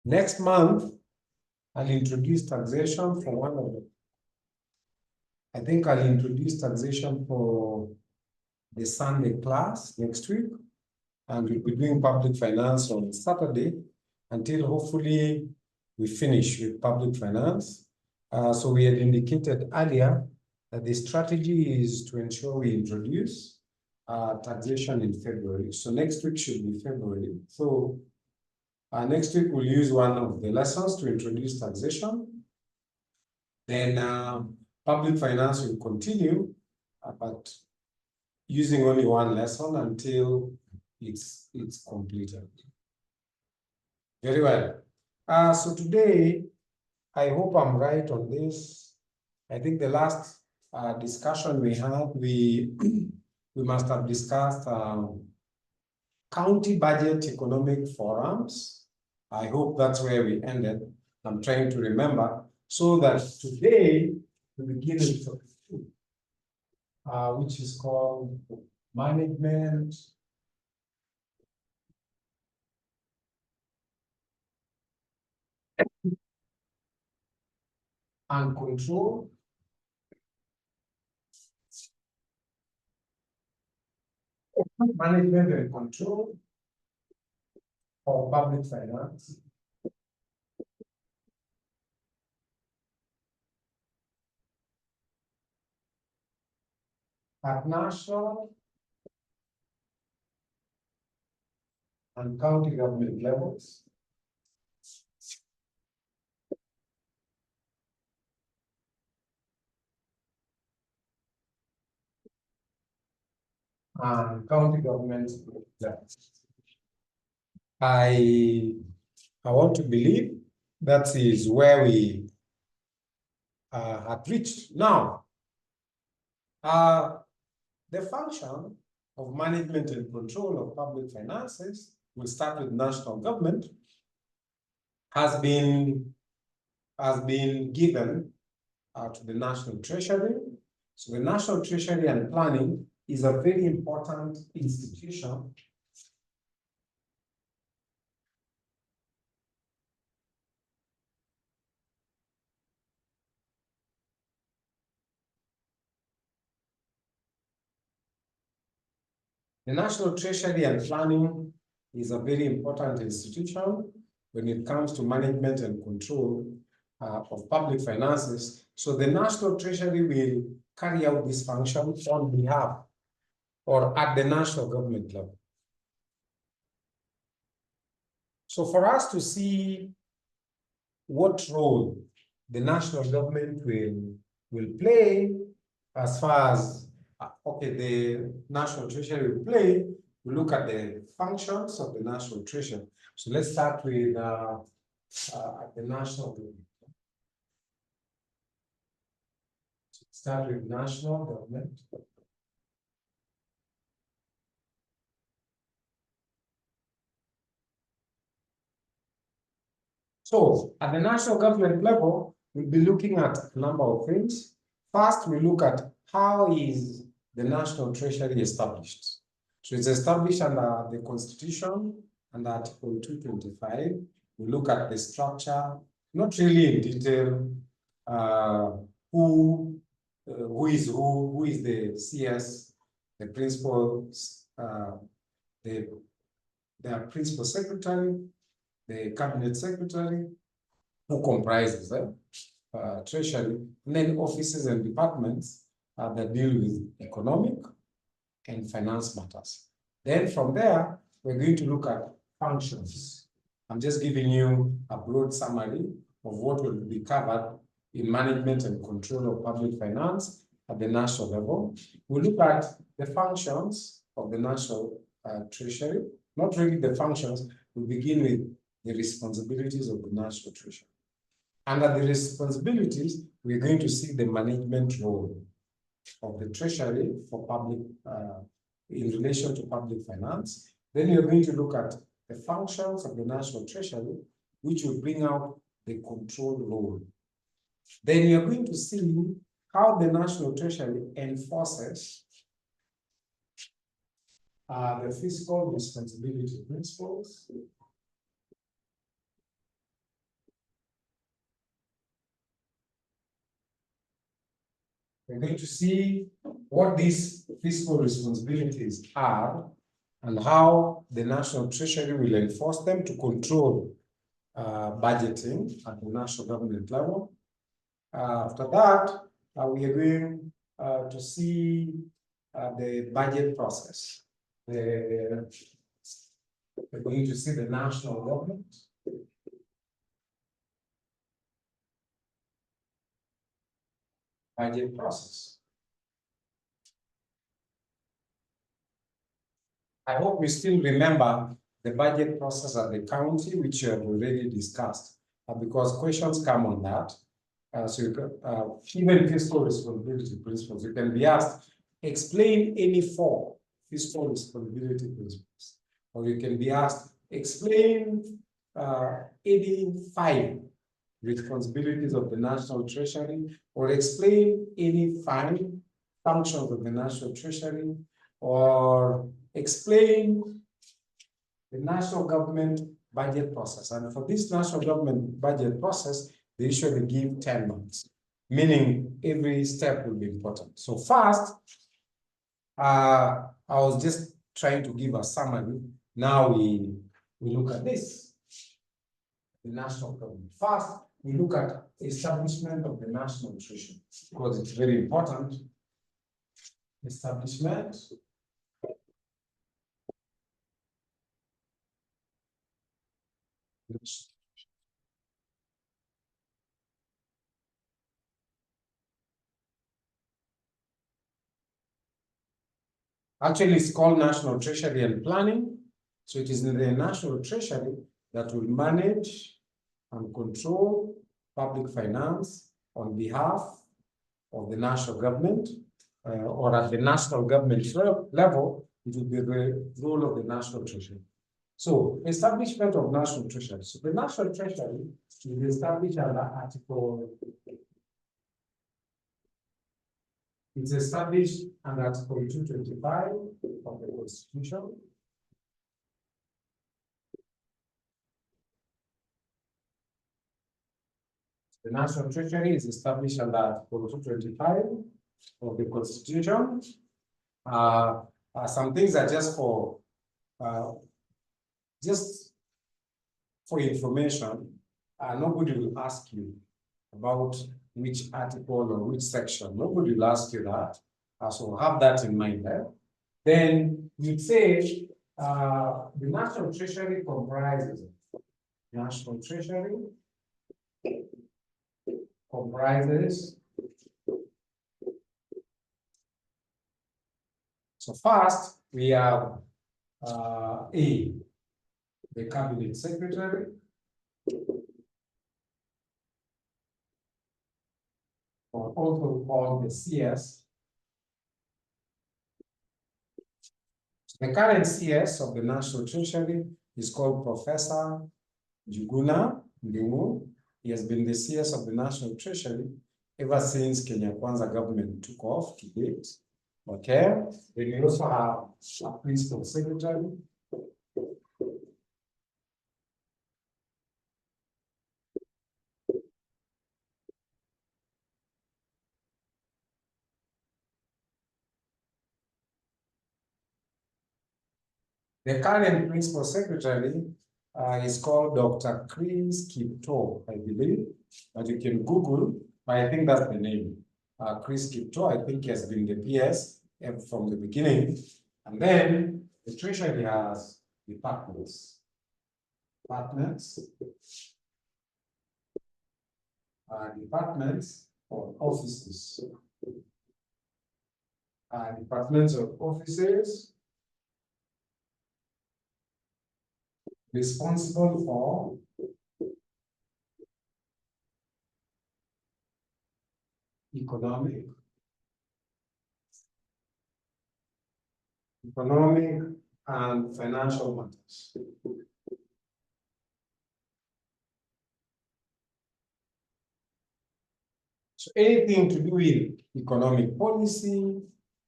Next month, I'll introduce taxation for one of them. I think I'll introduce taxation for the Sunday class next week, and we'll be doing public finance on Saturday until hopefully we finish with public finance. So we had indicated earlier that the strategy is to ensure we introduce taxation in February. So next week should be February. So next week we'll use one of the lessons to introduce taxation. Then public finance will continue, but using only one lesson until it's completed. Very well. So today, I hope I'm right on this. I think the last discussion we had, we must have discussed county budget economic forums. I hope that's where we ended. I'm trying to remember, so that today we begin with topic 2, which is called management and control management and control of public finance. At national and county government levels. And county government levels. I want to believe that is where we have reached. Now, the function of management and control of public finances, we'll start with national government, has been given to the National Treasury. So the National Treasury and Planning is a very important institution . The National Treasury and Planning is a very important institution when it comes to management and control of public finances. So the National Treasury will carry out this function on behalf or at the national government level. So for us to see what role the national government will play as far as the National Treasury will play, we look at the functions of the National Treasury. So let's start with the national government. Start with national government. So at the national government level, we'll be looking at a number of things. First, we look at how is the National Treasury established. So it's established under the Constitution, under Article 225. We look at the structure, not really in detail, who is the CS, the principal, the principal secretary, the cabinet secretary, who comprises the treasury, and then offices and departments that deal with economic and finance matters. Then from there, we're going to look at functions. I'm just giving you a broad summary of what will be covered in management and control of public finance at the national level. We'll look at the functions of the national treasury, not really the functions. We'll begin with the responsibilities of the National Treasury. Under the responsibilities, we're going to see the management role of the Treasury for public, in relation to public finance. Then you're going to look at the functions of the National Treasury, which will bring out the control role. Then you're going to see how the National Treasury enforces the fiscal responsibility principles. we're going to see what these fiscal responsibilities are and how the National Treasury will enforce them to control budgeting at the national government level. After that, we are going to see the budget process. We're going to see the national government. Budget process. I hope you still remember the budget process at the county, which you have already discussed, because questions come on that. So you can, even fiscal responsibility principles, you can be asked, explain any 4 fiscal responsibility principles. Or you can be asked, explain any 5 responsibilities of the National Treasury, or explain any 5 functions of the National Treasury, or explain the national government budget process. And for this national government budget process, they usually give 10 months, meaning every step will be important. So first, I was just trying to give a summary. Now we look at this, the national government. First, we look at establishment of the National Treasury, because it's very important. Establishment. Actually, it's called National Treasury and Planning. So it is in the National Treasury that will manage and control public finance on behalf of the national government, or at the national government level, it will be the role of the National Treasury. So, establishment of National Treasury. So, the National Treasury is established under Article. It's established under Article 225 of the Constitution. The National Treasury is established under Article 225 of the Constitution. Some things are just for information. Nobody will ask you about which article or which section. Nobody will ask you that. So have that in mind there. Then you'd say the National Treasury comprises National Treasury comprises. So first we have the Cabinet Secretary, or also called the CS. The current CS of the National Treasury is called Professor Njuguna Ndung'u. He has been the CS of the National Treasury ever since Kenya Kwanza government took off to date. Okay. Then we also have a Principal Secretary. The current Principal Secretary is called Dr. Chris Kipto, I believe, but you can Google, but I think that's the name. Chris Kipto, I think he has been the PS from the beginning. And then the Treasury has departments. Departments or offices. Departments of offices responsible for economic and financial matters. So anything to do with economic policy,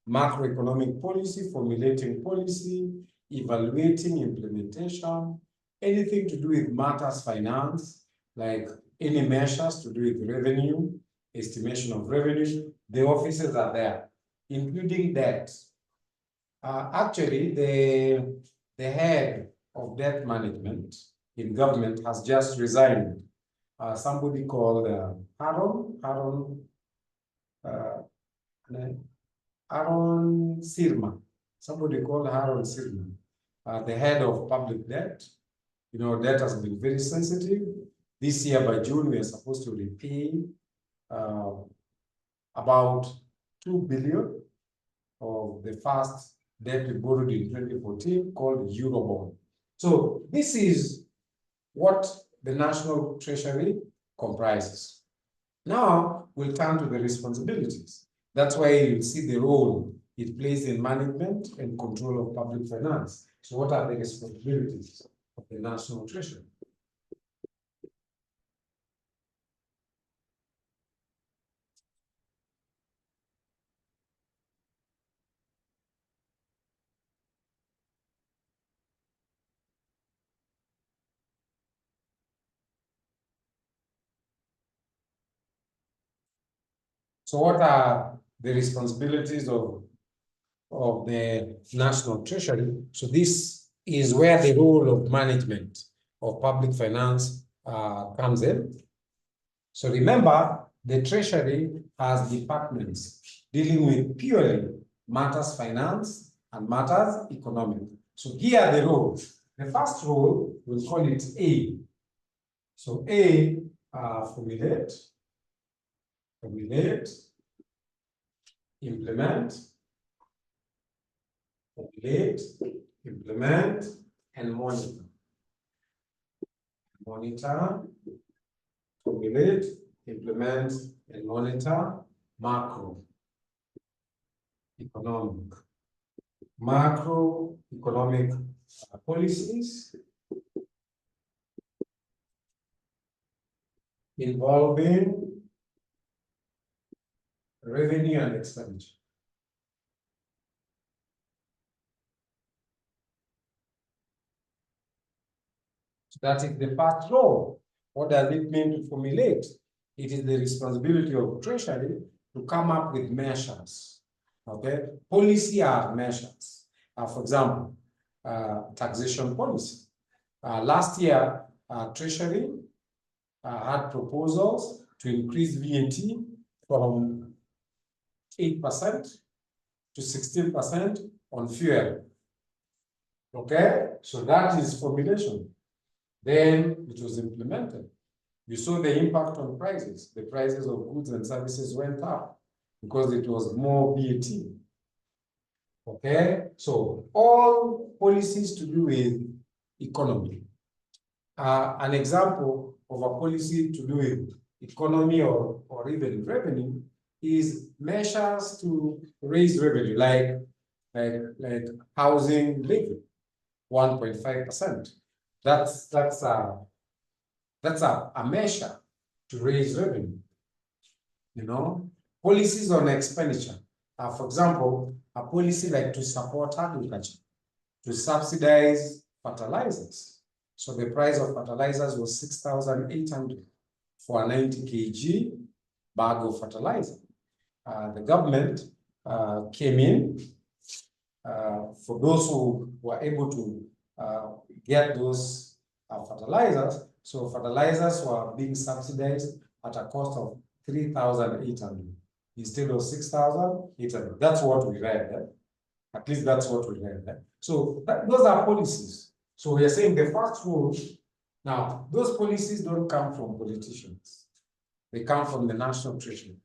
macroeconomic policy, formulating policy, evaluating implementation, anything to do with matters finance, like any measures to do with revenue, estimation of revenue. The offices are there, including debt. Actually, the head of debt management in government has just resigned. Somebody called Aaron Sirma. Somebody called Aaron Sirma, the head of public debt. You know, debt has been very sensitive. This year by June, we are supposed to repay about 2 billion of the first debt we borrowed in 2014 called Eurobond. So this is what the National Treasury comprises. Now we'll turn to the responsibilities. That's why you see the role it plays in management and control of public finance. So what are the responsibilities of the National Treasury? So what are the responsibilities of the National Treasury? So this is where the role of management of public finance comes in. So remember, the Treasury has departments dealing with purely matters finance and matters economic. So here are the roles. The first role, we'll call it A. So A, formulate, implement, formulate, implement, and monitor. Monitor, formulate, implement, and monitor macroeconomic. Macroeconomic policies involving revenue and expenditure. So that is the first role. What does it mean to formulate? It is the responsibility of Treasury to come up with measures. Okay, policy are measures. For example, taxation policy. Last year, Treasury had proposals to increase VAT from 8% to 16% on fuel. Okay, so that is formulation. Then it was implemented. You saw the impact on prices. The prices of goods and services went up because it was more VAT. Okay, so all policies to do with economy. An example of a policy to do with economy or even revenue is measures to raise revenue, like housing levy, 1.5%. That's a measure to raise revenue. You know, policies on expenditure. For example, a policy like to support agriculture, to subsidize fertilizers. So the price of fertilizers was 6,800 for a 90 kg bag of fertilizer. The government came in for those who were able to get those fertilizers. So fertilizers were being subsidized at a cost of 3,800 instead of 6,800. That's what we read. At least that's what we read. So those are policies. So we are saying the first rule. Now, those policies don't come from politicians. They come from the National Treasury.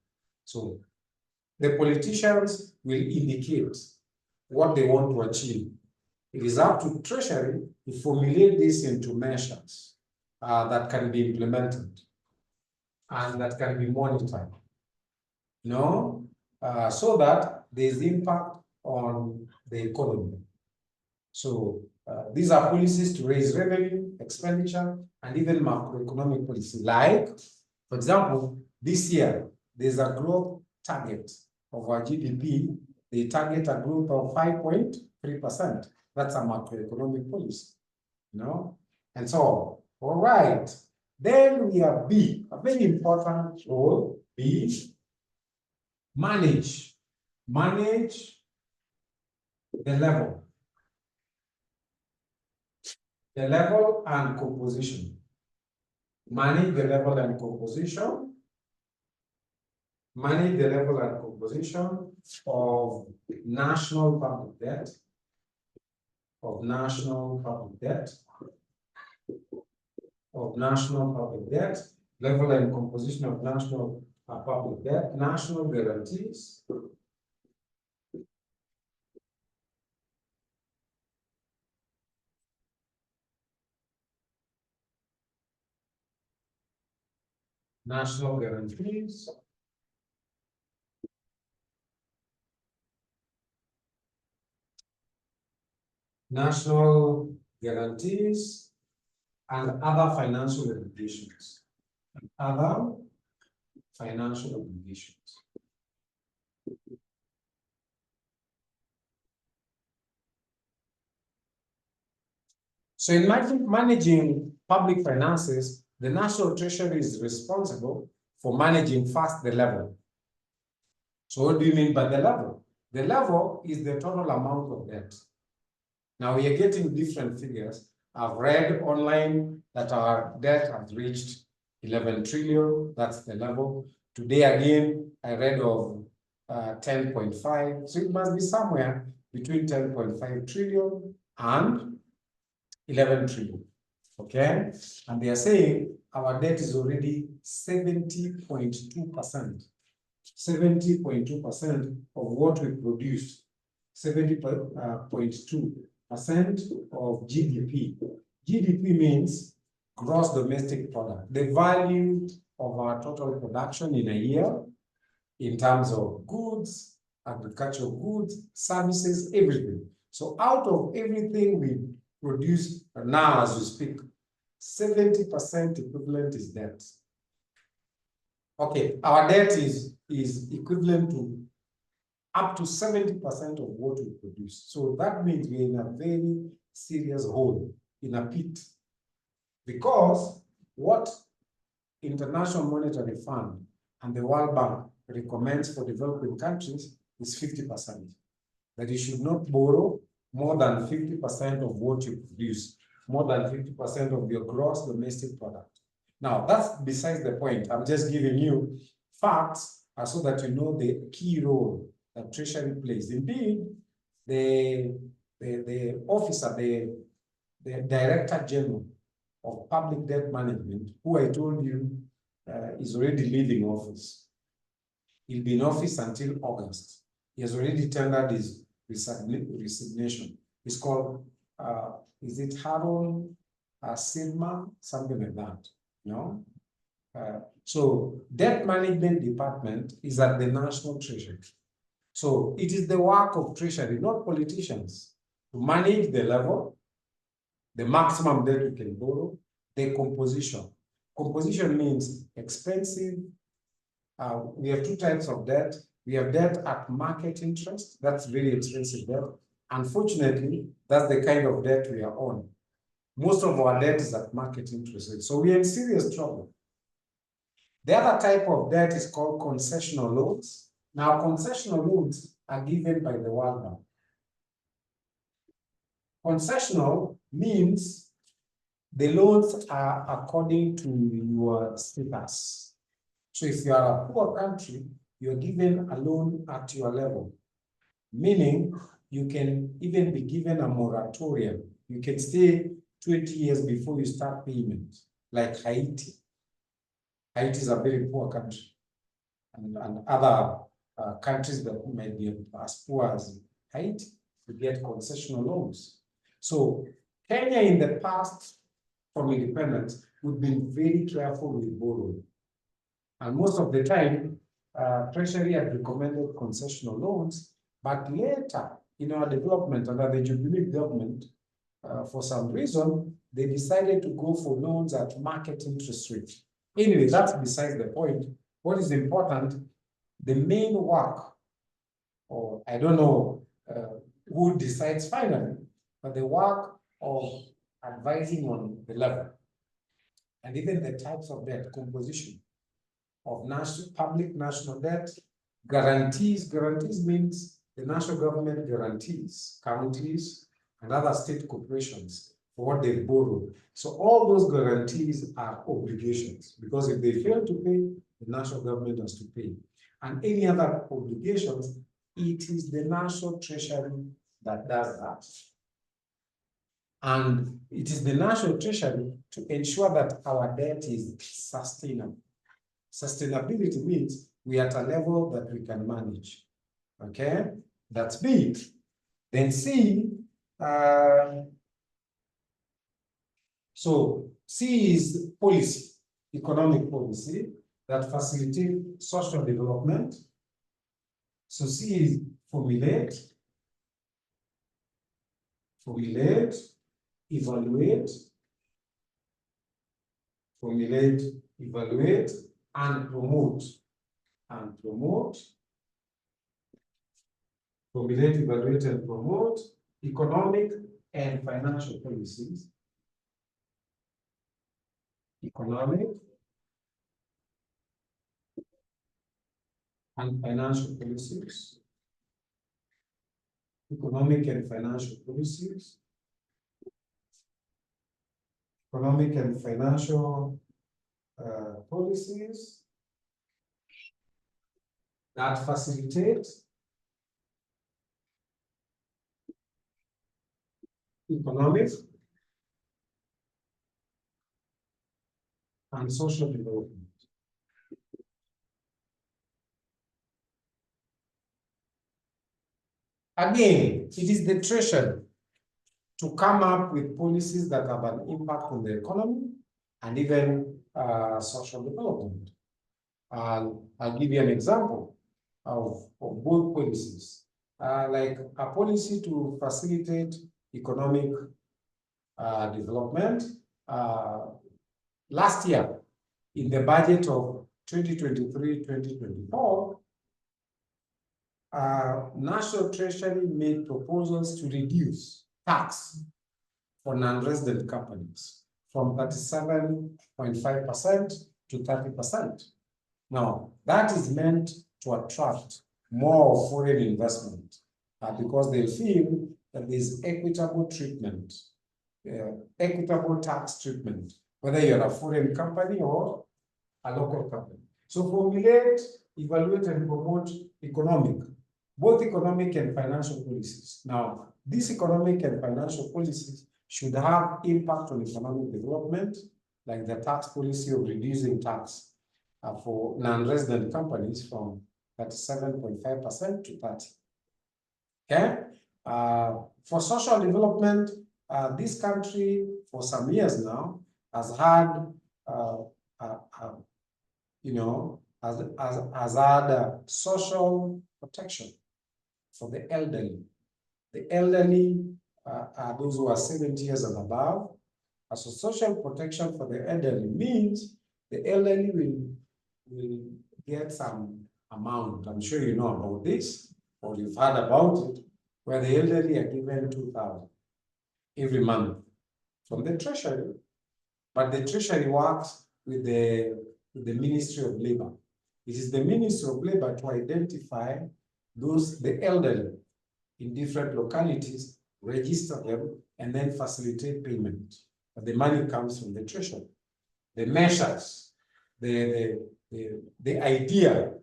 So the politicians will indicate what they want to achieve. It is up to Treasury to formulate this into measures that can be implemented and that can be monitored, so that there's impact on the economy. So these are policies to raise revenue, expenditure, and even macroeconomic policy. Like, for example, this year, there's a growth target of our GDP. They target a growth of 5.3%. That's a macroeconomic policy, and so on. All right. Then we have B, a very important role, B, manage the level and composition. Manage the level and composition. Manage the level and composition of national public debt. Level and composition of national public debt, national guarantees. National guarantees. National guarantees and other financial obligations. Other financial obligations. So in managing public finances, the National Treasury is responsible for managing first the level. So what do you mean by the level? The level is the total amount of debt. Now we are getting different figures. I've read online that our debt has reached 11 trillion, that's the level. Today again, I read of 10.5, so it must be somewhere between 10.5 trillion and 11 trillion, okay? And they are saying our debt is already 70.2%. 70.2% of what we produced, 70.2% of GDP. GDP means gross domestic product, the value of our total production in a year in terms of goods, agricultural goods, services, everything. So out of everything we produce now as we speak, 70% equivalent is debt. Okay, our debt is equivalent to up to 70% of what we produce. So that means we're in a very serious hole, in a pit. Because what International Monetary Fund and the World Bank recommends for developing countries is 50%. That you should not borrow more than 50% of what you produce, more than 50% of your gross domestic product. Now, that's besides the point. I'm just giving you facts so that you know the key role that Treasury plays. Indeed, the officer, the Director General of Public Debt Management, who I told you is already leaving office. He'll be in office until August. He has already tendered his resignation. It's called, is it Harold Silma? Something like that. No? So debt management department is at the National Treasury. So it is the work of Treasury, not politicians, to manage the level, the maximum debt you can borrow, the composition. Composition means expensive. We have two types of debt. We have debt at market interest. That's very expensive debt. Unfortunately, that's the kind of debt we are on. Most of our debt is at market interest rate. So we are in serious trouble. The other type of debt is called concessional loans. Now, concessional loans are given by the World Bank. Concessional means the loans are according to your status. So if you are a poor country, you're given a loan at your level, meaning you can even be given a moratorium. You can stay 20 years before you start payment, like Haiti. Haiti is a very poor country, and other countries that might be as poor as Haiti to get concessional loans. So Kenya in the past, from independence, we've been very careful with borrowing. And most of the time, Treasury had recommended concessional loans, but later in our development under the Jubilee government, for some reason, they decided to go for loans at market interest rate. Anyway, that's besides the point. What is important, the main work, or I don't know who decides finally, but the work of advising on the level and even the types of debt composition of public national debt, guarantees means the national government guarantees counties and other state corporations for what they borrow. So all those guarantees are obligations, because if they fail to pay, the national government has to pay. And any other obligations, it is the national treasury that does that. And it is the national treasury to ensure that our debt is sustainable. Sustainability means we are at a level that we can manage. Okay, that's B. Then C, so C is policy, economic policy that facilitates social development. So C is formulate, evaluate, formulate, evaluate, and promote. Formulate, evaluate, and promote economic and financial policies. Economic and financial policies. Economic and financial policies. Economic and financial policies that facilitate economic and social development. Again, it is the treasury to come up with policies that have an impact on the economy and even social development. I'll give you an example of both policies. Like a policy to facilitate economic development. Last year, in the budget of 2023-2024, National Treasury made proposals to reduce tax for non-resident companies from 37.5% to 30%. Now, that is meant to attract more foreign investment because they feel that there's equitable treatment, equitable tax treatment, whether you're a foreign company or a local company. So formulate, evaluate, and promote both economic and financial policies. Now, these economic and financial policies should have impact on economic development, like the tax policy of reducing tax for non-resident companies from 37.5% to 30%. Okay? For social development, this country for some years now has had, has had social protection for the elderly. The elderly are those who are 70 years and above. So social protection for the elderly means the elderly will get some amount. I'm sure you know about this, or you've heard about it, where the elderly are given 2,000 every month from the treasury. But the treasury works with the Ministry of Labor. It is the Ministry of Labor to identify the elderly in different localities, register them, and then facilitate payment. But the money comes from the treasury. The measures, the idea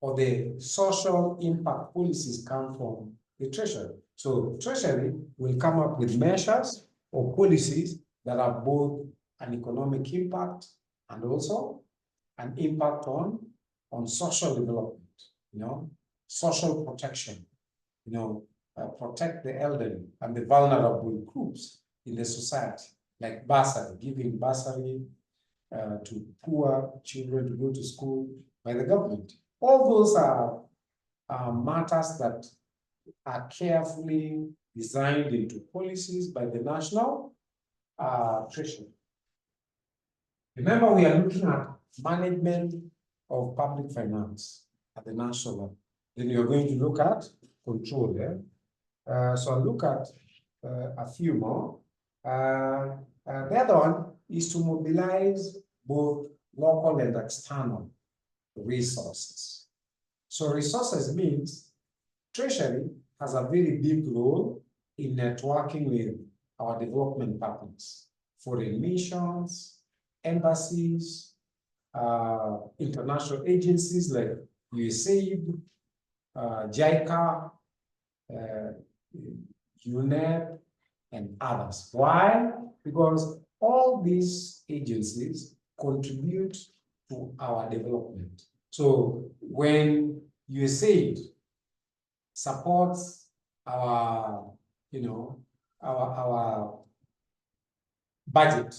or the social impact policies come from the treasury. So treasury will come up with measures or policies that have both an economic impact and also an impact on social development, social protection, protect the elderly and the vulnerable groups in the society, like bursary, giving bursary to poor children to go to school by the government. All those are matters that are carefully designed into policies by the National Treasury. Remember, we are looking at management of public finance at the national level. Then you're going to look at control there. So I'll look at a few more. The other one is to mobilize both local and external resources. So resources means Treasury has a very big role in networking with our development partners, foreign missions, embassies, international agencies like USAID, JICA, UNEP, and others. Why? Because all these agencies contribute to our development. So when USAID supports our, our budget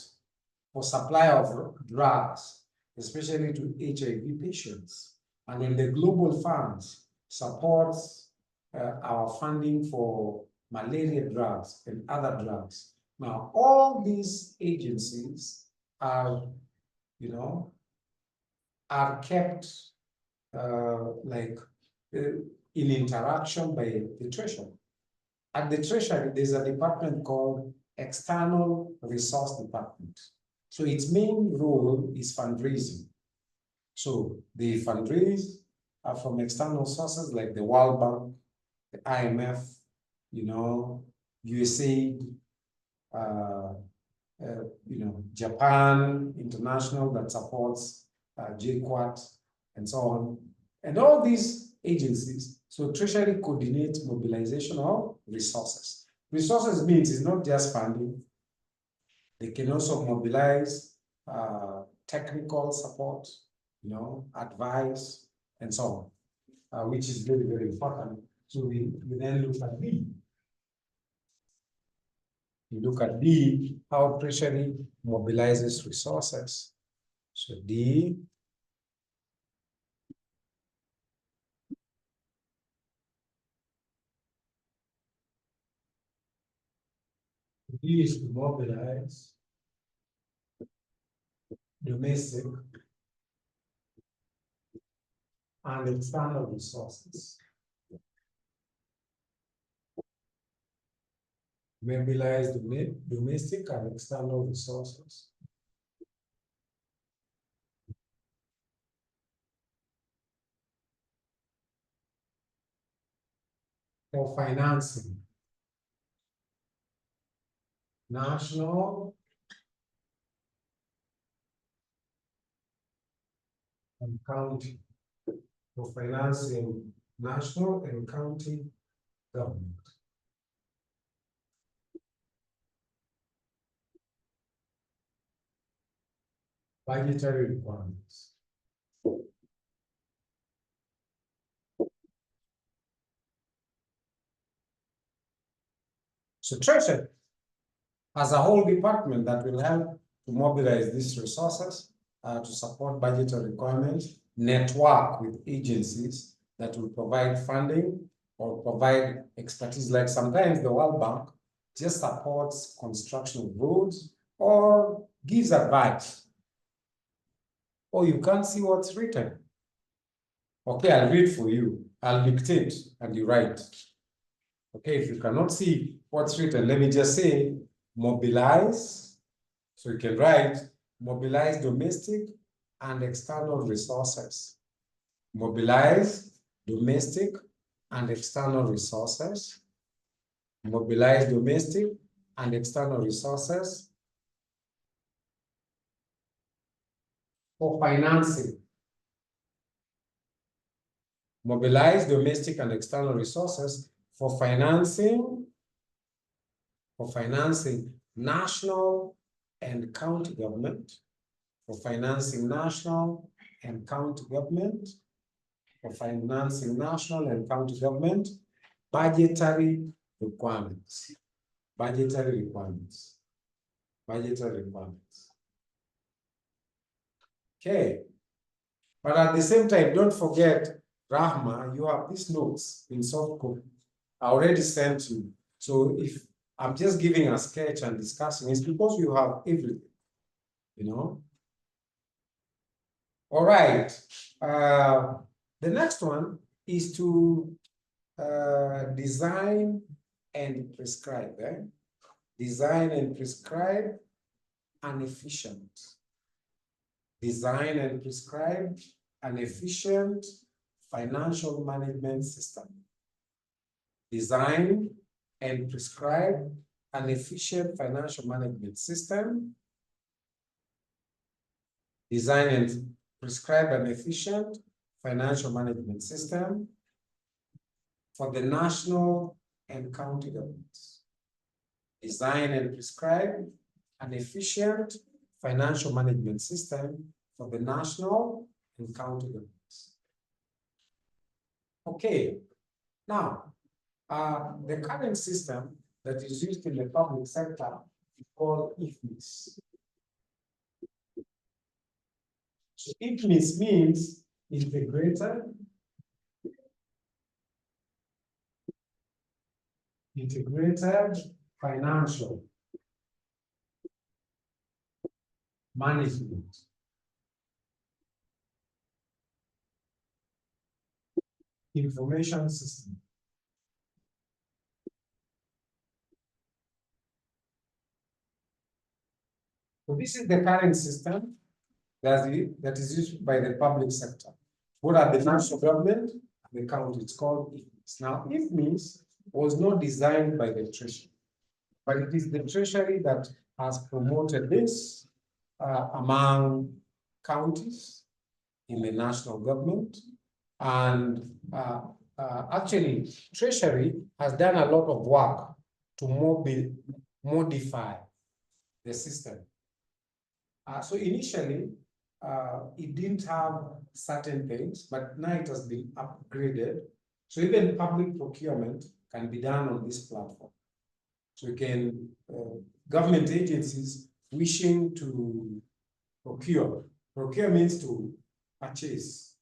for supply of drugs, especially to HIV patients, and when the global funds supports our funding for malaria drugs and other drugs. Now, all these agencies are, are kept in interaction by the Treasury. At the Treasury, there's a department called External Resource Department. So its main role is fundraising. So they fundraise from external sources like the World Bank, the IMF, USAID, Japan International that supports gov't, and so on. And all these agencies, so Treasury coordinates mobilization of resources. Resources means it's not just funding. They can also mobilize technical support, advice, and so on, which is very, very important. So we then look at D. We look at D, how Treasury mobilizes resources. So D is to mobilize domestic and external resources. Mobilize domestic and external resources for financing national and county, for financing national and county government. Budgetary requirements. So Treasury has a whole department that will help to mobilize these resources to support budgetary requirements, network with agencies that will provide funding or provide expertise. Like sometimes the World Bank just supports construction of roads or gives advice. Or you can't see what's written. Okay, I'll read for you. I'll dictate and you write. Okay, if you cannot see what's written, let me just say mobilize. So you can write mobilize domestic and external resources. Mobilize domestic and external resources. Mobilize domestic and external resources for financing. Mobilize domestic and external resources for financing national and county government, for financing national and county government, for financing national and county government, budgetary requirements, budgetary requirements, budgetary requirements. Okay, but at the same time, don't forget, Rahma, you have these notes in soft copy. I already sent you. So if I'm just giving a sketch and discussing, it's because you have everything, All right. The next one is to design and prescribe. Design and prescribe an efficient design and prescribe an efficient financial management system. Design and prescribe an efficient financial management system. Design and prescribe an efficient financial management system for the national and county governments. Design and prescribe an efficient financial management system for the national and county governments. Okay, now, the current system that is used in the public sector is called IFMIS. So IFMIS means integrated financial management. Information system. So this is the current system that is used by the public sector. What are the national government and the county? It's called IFMIS. Now, IFMIS was not designed by the Treasury, but it is the Treasury that has promoted this among counties in the national government. And actually, Treasury has done a lot of work to modify the system. So initially, it didn't have certain things, but now it has been upgraded. So even public procurement can be done on this platform. So you can, government agencies wishing to procure means to purchase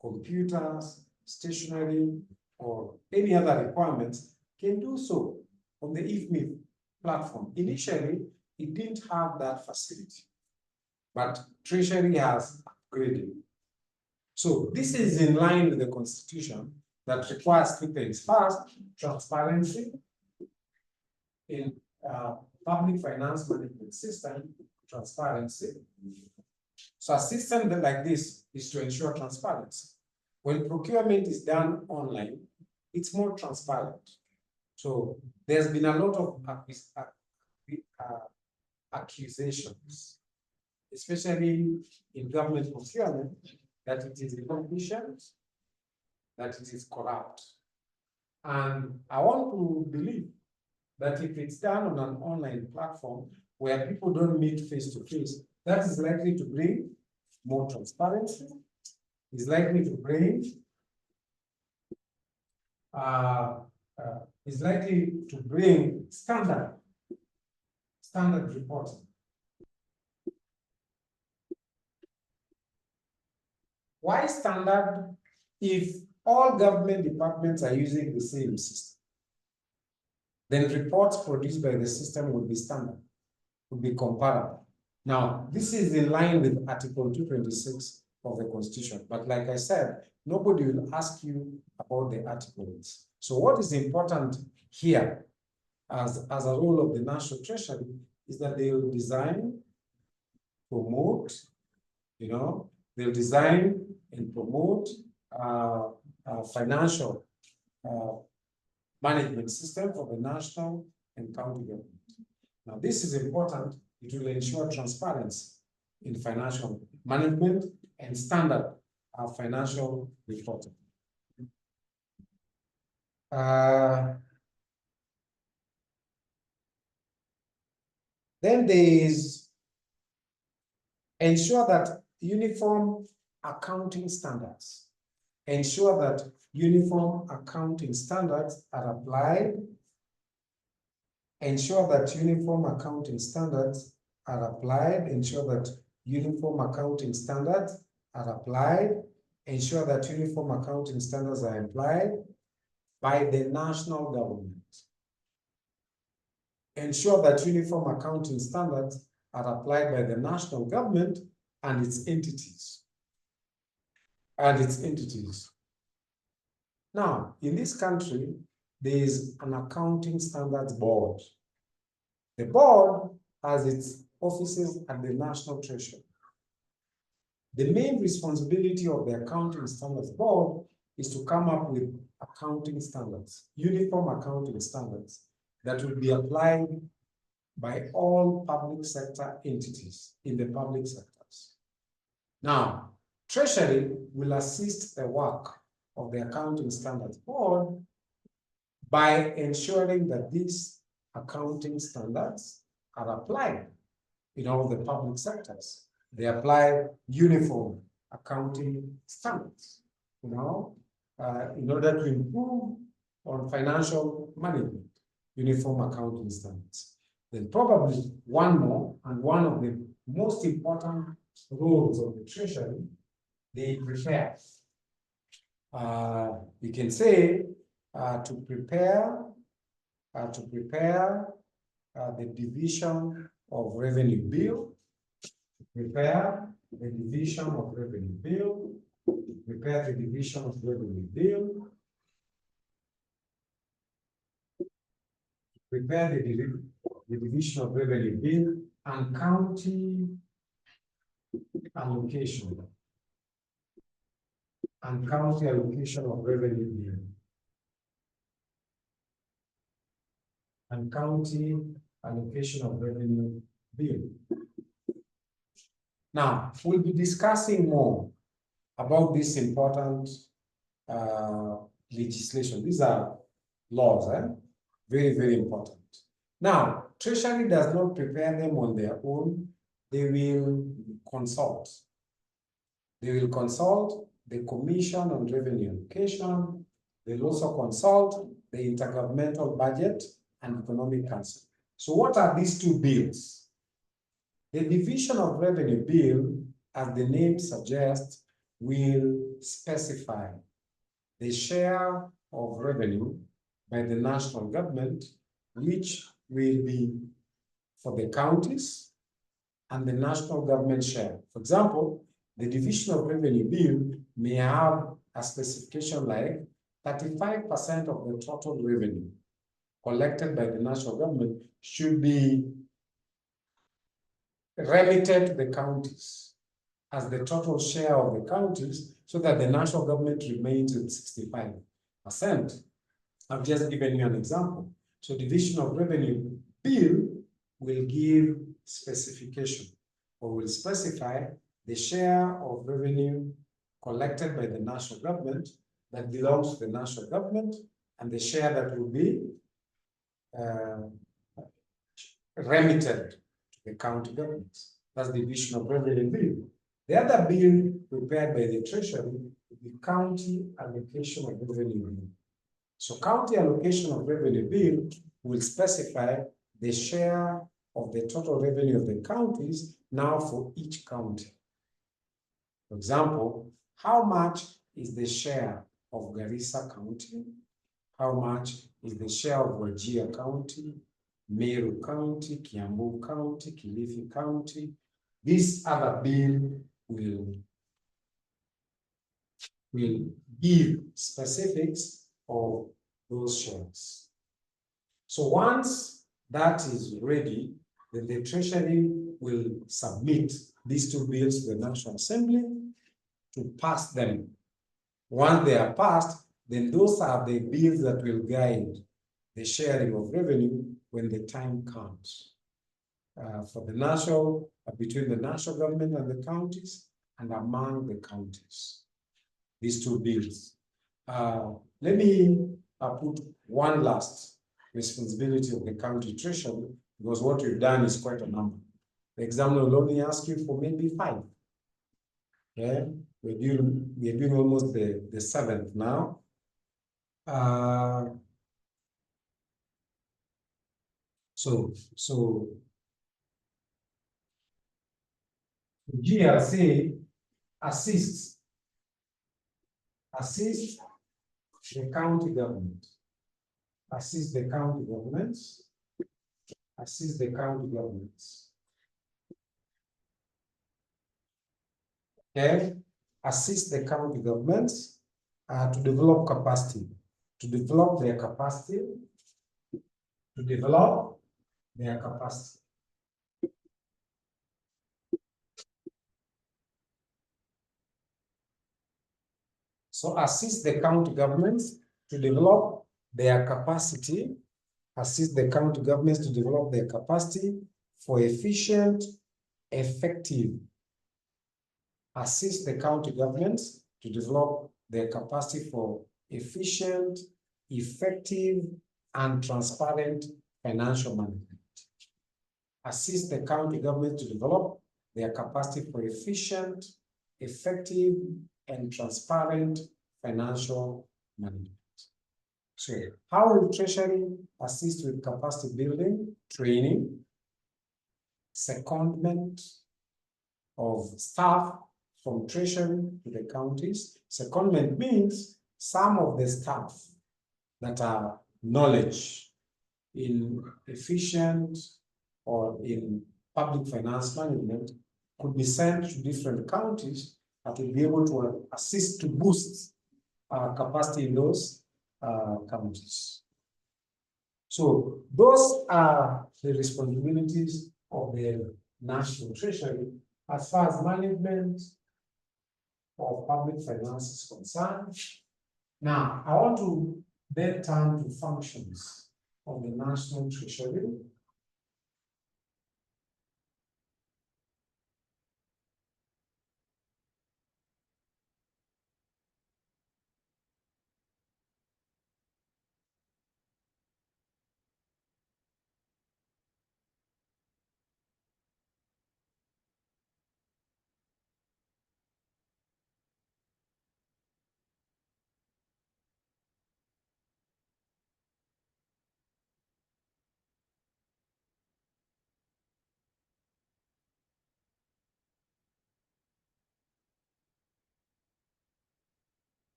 computers, stationery, or any other requirements, can do so on the IFMIS platform. Initially, it didn't have that facility, but Treasury has upgraded. So this is in line with the Constitution that requires two things. First, transparency in public finance management system, transparency. So a system like this is to ensure transparency. When procurement is done online, it's more transparent. So there's been a lot of accusations, especially in government procurement, that it is inefficient, that it is corrupt. And I want to believe that if it's done on an online platform where people don't meet face to face, that is likely to bring more transparency, is likely to bring standard reporting. Why standard if all government departments are using the same system? Then reports produced by the system would be standard, would be comparable. Now, this is in line with Article 226 of the Constitution. But like I said, nobody will ask you about the articles. So what is important here as a role of the National Treasury is that they will design, promote, they'll design and promote financial management system for the national and county government. Now, this is important. It will ensure transparency in financial management and standard financial reporting. Then there is ensure that uniform accounting standards. Ensure that uniform accounting standards are applied. Ensure that uniform accounting standards are applied. Ensure that uniform accounting standards are applied. Ensure that uniform accounting standards are applied by the national government. Ensure that uniform accounting standards are applied by the national government and its entities. Now, in this country, there is an accounting standards board. The board has its offices at the National Treasury. The main responsibility of the Accounting Standards Board is to come up with accounting standards, uniform accounting standards that will be applied by all public sector entities in the public sectors. Now, Treasury will assist the work of the Accounting Standards Board by ensuring that these accounting standards are applied in all the public sectors. They apply uniform accounting standards, in order to improve on financial management, uniform accounting standards. Then probably one more, and one of the most important roles of the Treasury, they prepare. You can say to prepare the division of revenue bill, prepare the division of revenue bill, prepare the division of revenue bill, prepare the division of revenue bill, and county allocation. And county allocation of revenue bill. And county allocation of revenue bill. Now, we'll be discussing more about this important legislation. These are laws, very, very important. Now, Treasury does not prepare them on their own. They will consult. They will consult the Commission on Revenue Allocation. They'll also consult the Intergovernmental Budget and Economic Council. So what are these two bills? The Division of Revenue Bill, as the name suggests, will specify the share of revenue by the national government, which will be for the counties and the national government share. For example, the Division of Revenue Bill may have a specification like 35% of the total revenue collected by the national government should be remitted to the counties as the total share of the counties, so that the national government remains with 65%. I've just given you an example. So Division of Revenue Bill will give specification, or will specify the share of revenue collected by the national government that belongs to the national government, and the share that will be remitted to the county governments. That's the Division of Revenue Bill. The other bill prepared by the Treasury is the County Allocation of Revenue Bill. So County Allocation of Revenue Bill will specify the share of the total revenue of the counties now for each county. For example, how much is the share of Garissa County? How much is the share of Wajir County, Meru County, Kiambu County, Kilifi County? This other bill will give specifics of those shares. So once that is ready, then the Treasury will submit these two bills to the National Assembly to pass them. Once they are passed, then those are the bills that will guide the sharing of revenue when the time comes. For the national, between the national government and the counties, and among the counties. These two bills. Let me put one last responsibility of the county treasury, because what we've done is quite a number. The examiner will only ask you for maybe 5. Okay, we're doing almost the 7th now. So GRC assists the county government, assist the county governments, Okay, assist the county governments to develop capacity, to develop their capacity. So assist the county governments to develop their capacity, assist the county governments to develop their capacity for efficient, effective. Assist the county governments to develop their capacity for efficient, effective, and transparent financial management. Assist the county government to develop their capacity for efficient, effective, and transparent financial management. So, how will Treasury assist with capacity building, training, secondment of staff from Treasury to the counties? Secondment means some of the staff that are knowledge in efficient or in public finance management could be sent to different counties that will be able to assist to boost capacity in those counties. So those are the responsibilities of the National Treasury as far as management of public finance is concerned. Now, I want to then turn to functions of the National Treasury.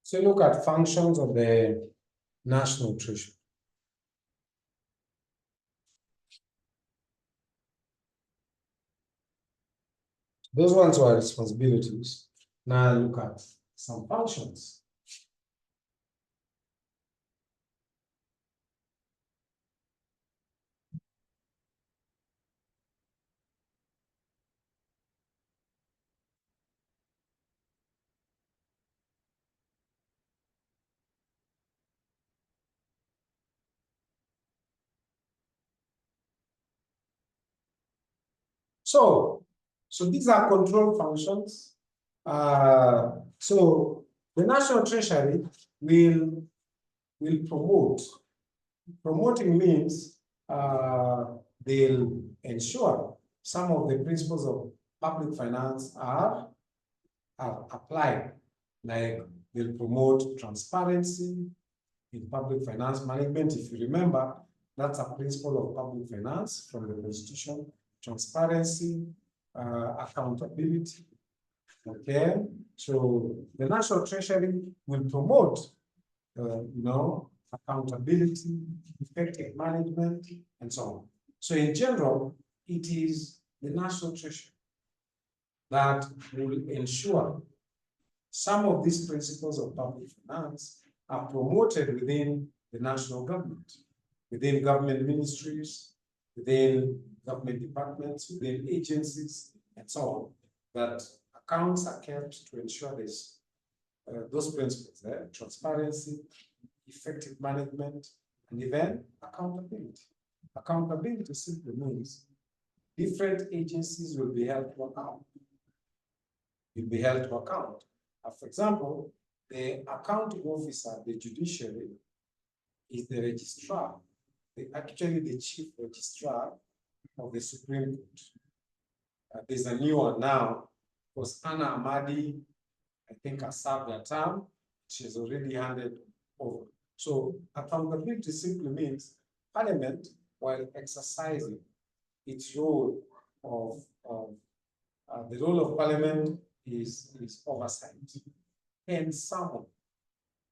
So look at functions of the National Treasury. Those ones were responsibilities. Now look at some functions. So these are control functions. So the National Treasury will promote. Promoting means they'll ensure some of the principles of public finance are applied, like they'll promote transparency in public finance management. If you remember, that's a principle of public finance from the Constitution: transparency, accountability. Okay, so the National Treasury will promote, accountability, effective management, and so on. So in general, it is the National Treasury that will ensure some of these principles of public finance are promoted within the national government, within government ministries, within government departments, within agencies, and so on, that accounts are kept to ensure this, those principles, transparency, effective management, and even accountability. Accountability simply means different agencies will be held to account. Will be held to account. For example, the accounting officer, the judiciary, is the registrar, actually the chief registrar of the Supreme Court. There's a new one now, because Anna Amadi, I think, has served her term. She's already handed over. So accountability simply means Parliament, while exercising its role of the role of Parliament is oversight. And someone,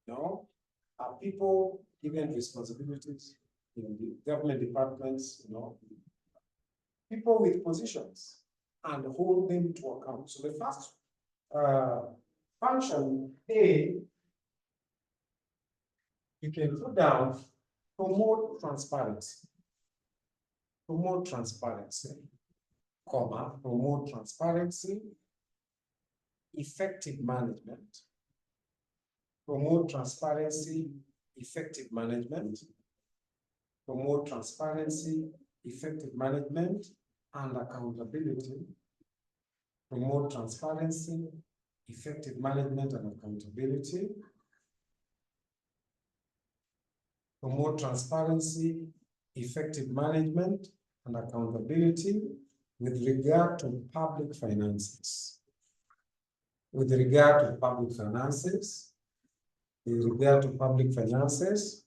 are people given responsibilities in the government departments, people with positions, and hold them to account. So the first function A, you can put down promote transparency. Promote transparency, promote transparency, effective management, promote transparency, effective management, promote transparency, effective management, and accountability, promote transparency, effective management and accountability, promote transparency, effective management and accountability with regard to public finances. With regard to public finances, with regard to public finances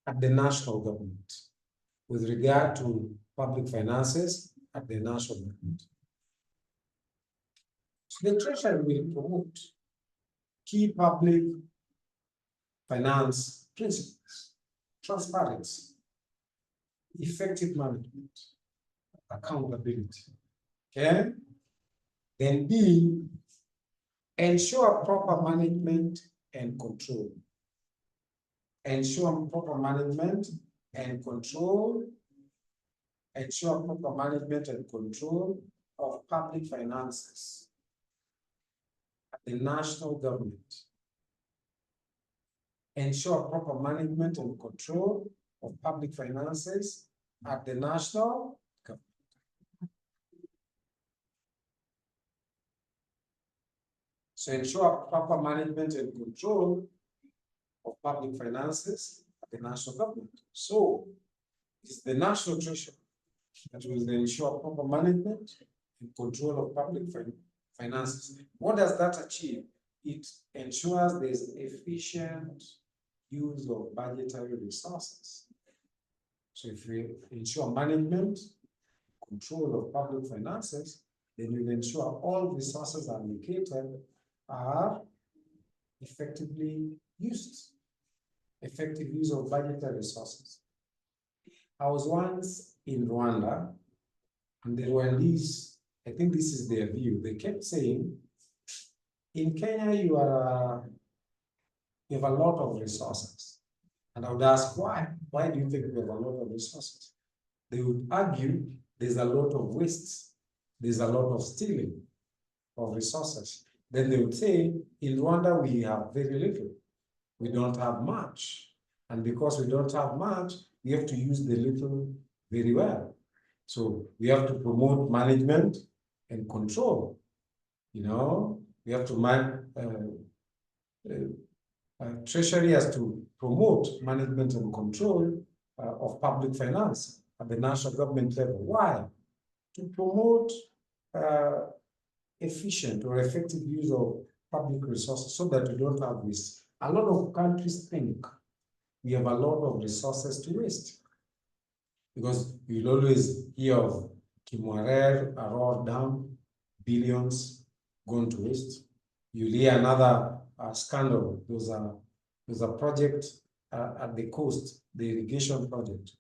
at the national government. With regard to public finances at the national government. So the Treasury will promote key public finance principles, transparency, effective management, accountability. Okay? Then B, ensure proper management and control. Ensure proper management and control. Ensure proper management and control of public finances at the national government. Ensure proper management and control of public finances at the national government. So ensure proper management and control of public finances at the national government. So it's the national treasury that will ensure proper management and control of public finances. What does that achieve? It ensures there's efficient use of budgetary resources. So if we ensure management, control of public finances, then we ensure all resources allocated are effectively used. Effective use of budgetary resources. I was once in Rwanda, and the Rwandese, I think this is their view, they kept saying, in Kenya, you have a lot of resources. And I would ask, why? Why do you think we have a lot of resources? They would argue there's a lot of waste. There's a lot of stealing of resources. Then they would say, in Rwanda, we have very little. We don't have much. And because we don't have much, we have to use the little very well. So we have to promote management and control. You know, we have to Treasury has to promote management and control of public finance at the national government level. Why? To promote efficient or effective use of public resources so that we don't have waste. A lot of countries think we have a lot of resources to waste. Because you'll always hear of Kimwarer, Aror Dam, billions gone to waste. You'll hear another scandal. There's a project at the coast, the irrigation project,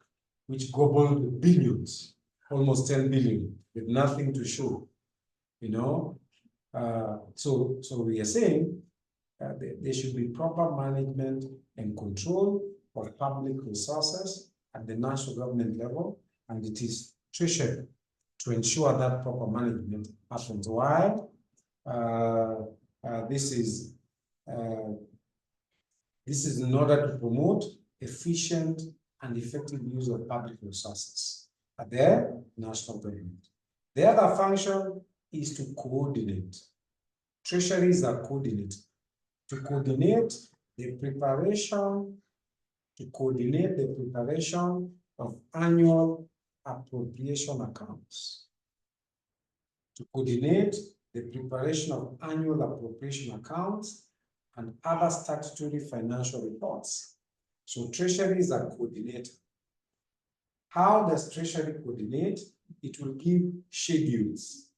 which gobbled billions, almost 10 billion, with nothing to show. You know, so we are saying there should be proper management and control of public resources at the national government level, and it is Treasury to ensure that proper management happens. Why? This is in order to promote efficient and effective use of public resources at the national government. The other function is to coordinate. Treasuries are coordinated. To coordinate the preparation of annual appropriation accounts. To coordinate the preparation of annual appropriation accounts and other statutory financial reports. So treasuries are coordinated. How does Treasury coordinate? It will give schedules,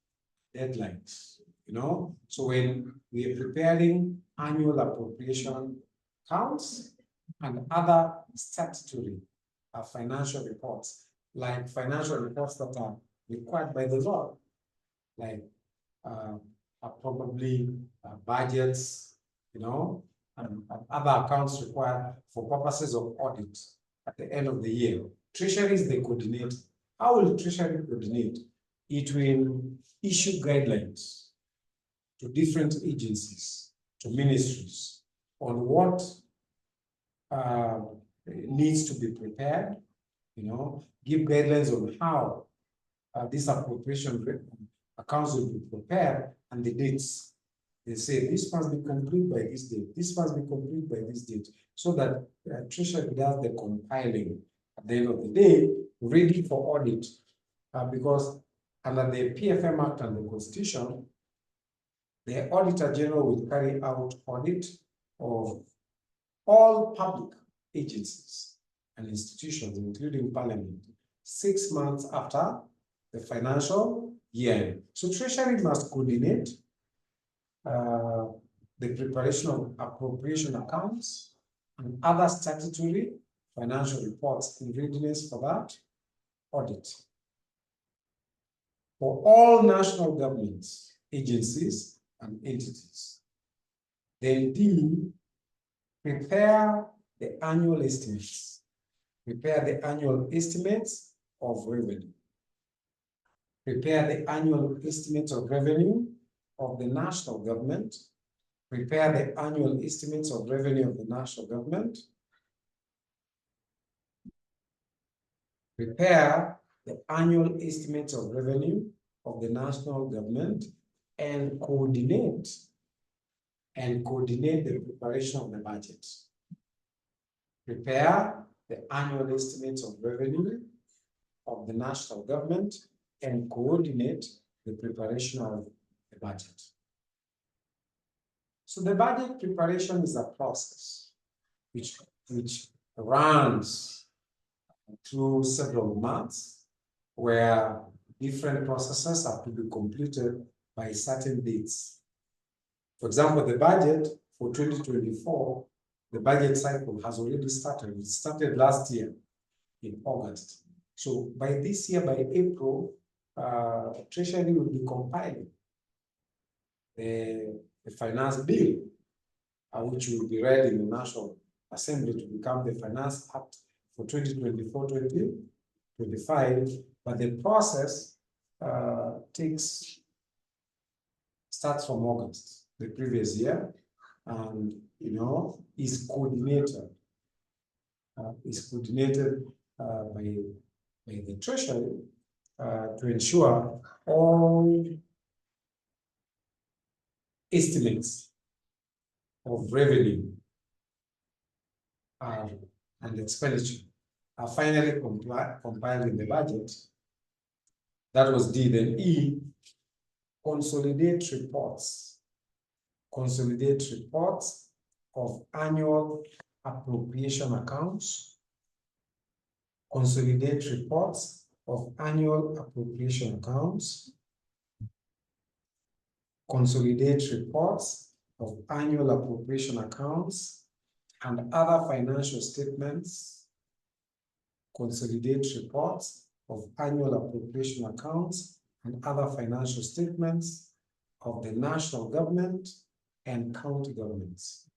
deadlines, you know? So when we are preparing annual appropriation accounts and other statutory financial reports, like financial reports that are required by the law, like probably budgets, you know, and other accounts required for purposes of audit at the end of the year. Treasuries, they coordinate. How will Treasury coordinate? It will issue guidelines to different agencies, to ministries, on what needs to be prepared, give guidelines on how this appropriation accounts will be prepared and the dates. They say this must be complete by this date, this must be complete by this date, so that Treasury does the compiling at the end of the day, ready for audit. Because under the PFM Act and the Constitution, the Auditor General will carry out audit of all public agencies and institutions, including Parliament, 6 months after the financial year. So Treasury must coordinate the preparation of appropriation accounts and other statutory financial reports in readiness for that audit. For all national governments, agencies, and entities, then D, prepare the annual estimates. Prepare the annual estimates of revenue. Prepare the annual estimates of revenue of the national government. Prepare the annual estimates of revenue of the national government. Prepare the annual estimates of revenue of the national government and coordinate the preparation of the budget. Prepare the annual estimates of revenue of the national government and coordinate the preparation of the budget. So the budget preparation is a process which runs through several months, where different processes have to be completed by certain dates. For example, the budget for 2024, the budget cycle has already started. It started last year in August. So by this year, by April, Treasury will be compiling the finance bill, which will be read in the National Assembly to become the Finance Act for 2024-2025. But the process starts from August, the previous year, and is coordinated. By the Treasury to ensure all estimates of revenue and expenditure are finally compiled in the budget. That was D. Then E, consolidate reports. Consolidate reports of annual appropriation accounts. Consolidate reports of annual appropriation accounts. Consolidate reports of annual appropriation accounts and other financial statements. Consolidate reports of annual appropriation accounts and other financial statements of the national government and county governments.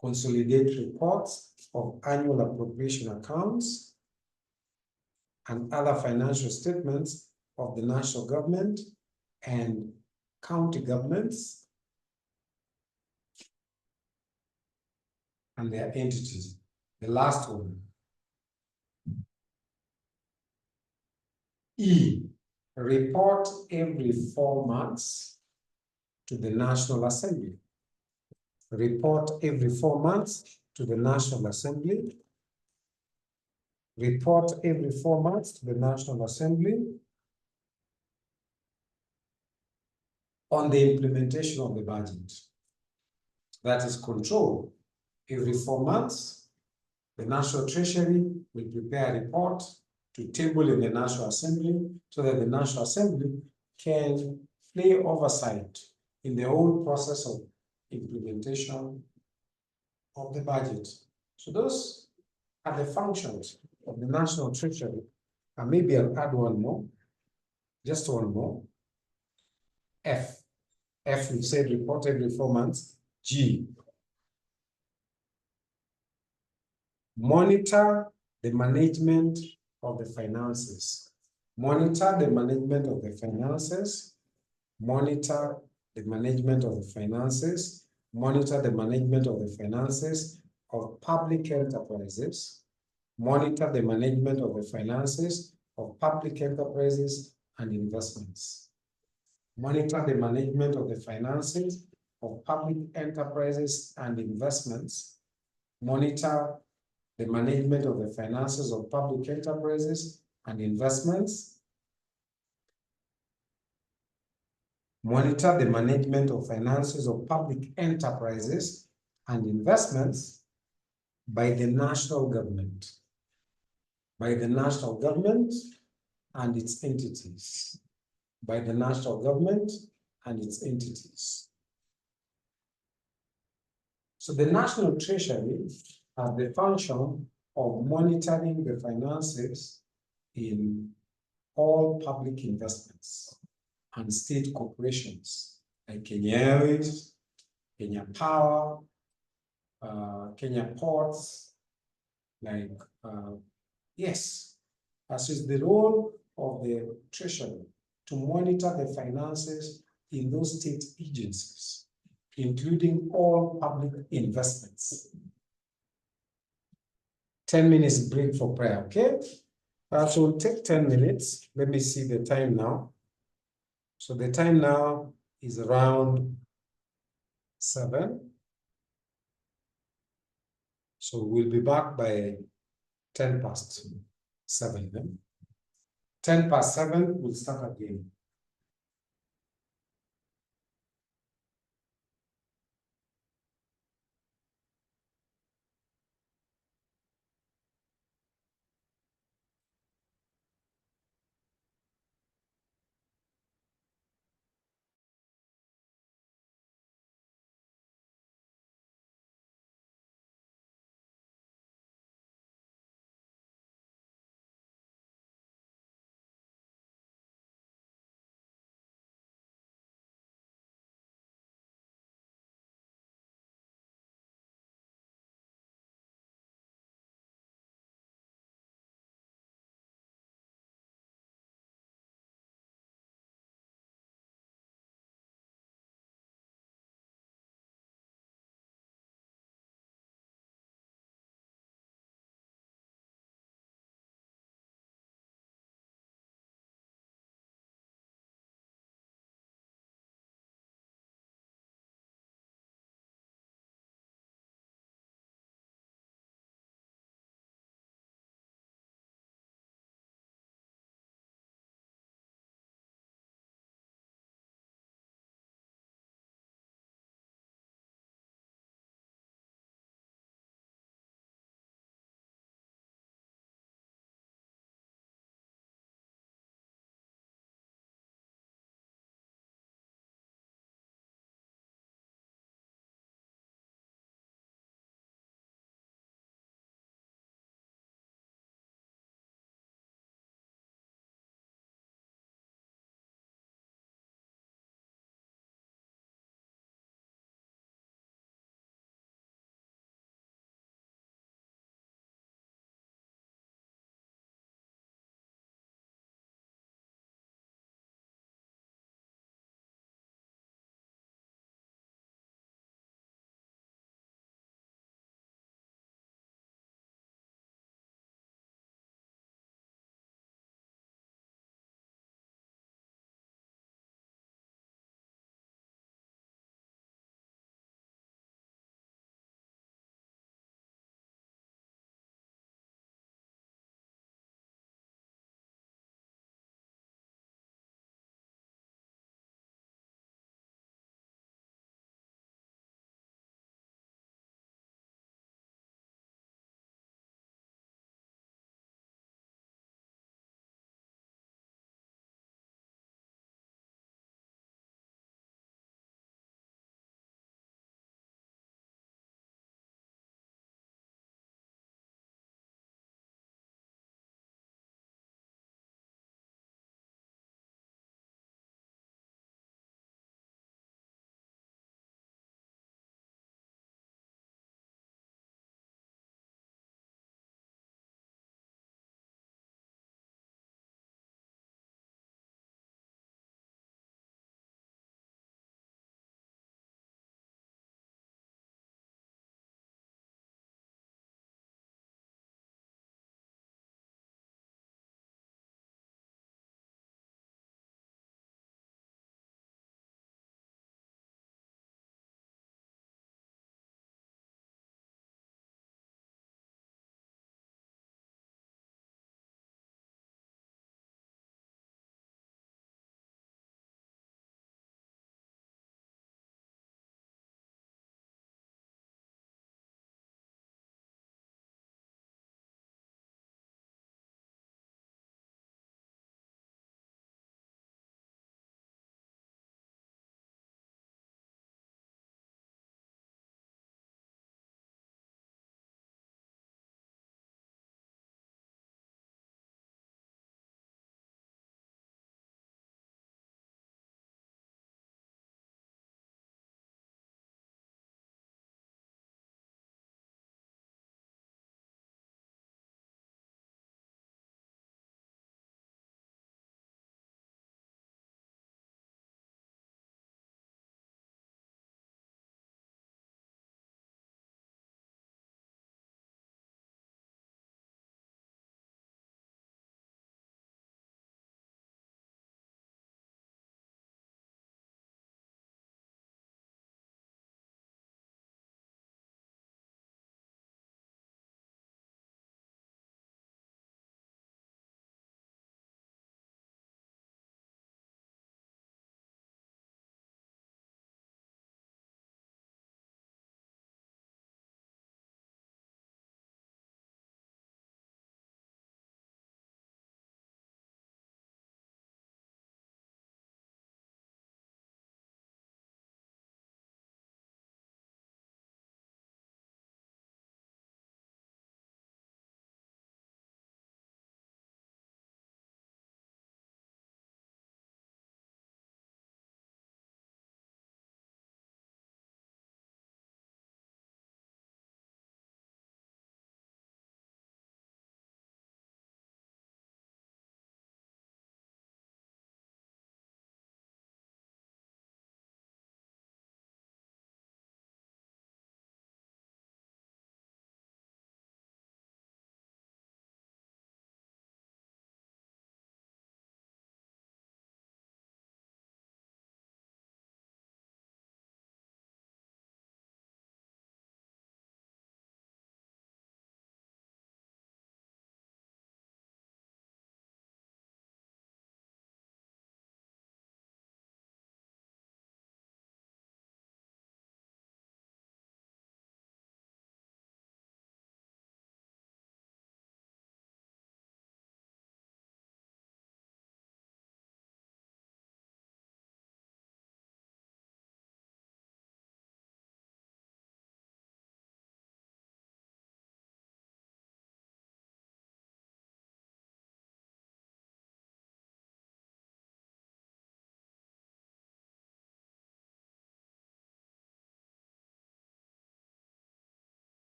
Consolidate reports of annual appropriation accounts and other financial statements of the national government and county governments and their entities. The last one. E, report every 4 months to the National Assembly. Report every 4 months to the National Assembly. Report every 4 months to the National Assembly on the implementation of the budget. That is control. Every 4 months, the National Treasury will prepare a report to table in the National Assembly so that the National Assembly can play oversight in the whole process of implementation of the budget. So those are the functions of the National Treasury. And maybe I'll add one more, just one more. F, we said report every 4 months. G, monitor the management of the finances. Monitor the management of the finances. Monitor the management of the finances monitor the management of the finances of public enterprises, monitor the management of the finances of public enterprises and investments, monitor the management of the finances of public enterprises and investments, monitor the management of the finances of public enterprises and investments, monitor the management of finances of public enterprises and investments by the national government, and its entities, by the national government and its entities. So the National Treasury has the function of monitoring the finances in all public investments and state corporations like Kenya Airways, Kenya Power, Kenya Ports, like, yes, as is the role of the Treasury to monitor the finances in those state agencies, including all public investments. 10 minutes break for prayer, okay? So we'll take 10 minutes. Let me see the time now. So the time now is around 7. So we'll be back by 10 past 7. Then 10 past 7, we'll start again.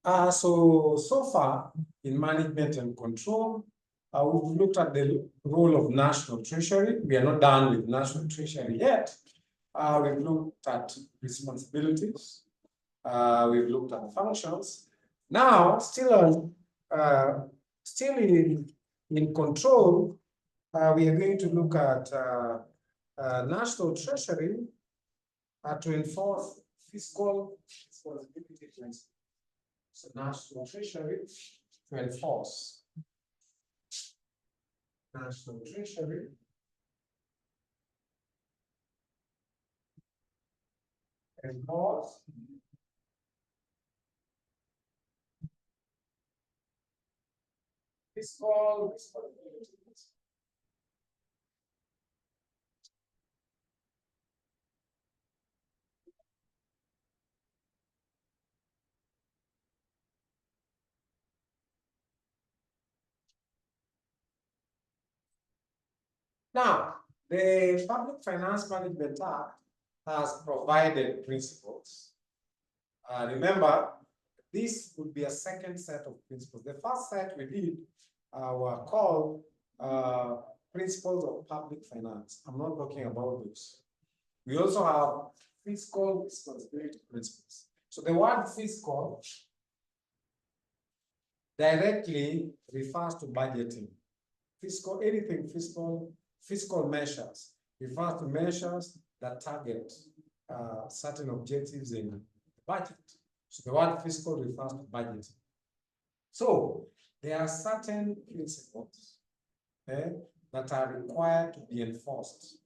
So far in management and control, we've looked at the role of national treasury. We are not done with national treasury yet. We've looked at responsibilities. We've looked at functions. Now, still in control, we are going to look at national treasury to enforce fiscal responsibility principles. So national treasury to enforce national treasury enforce fiscal responsibility. Now, the Public Finance Management Act has provided principles. Remember, this would be a second set of principles. The first set we did were called principles of public finance. I'm not talking about those. We also have fiscal responsibility principles. So the word fiscal directly refers to budgeting. Anything fiscal measures refers to measures that target certain objectives in the budget. So the word fiscal refers to budgeting. So there are certain principles that are required to be enforced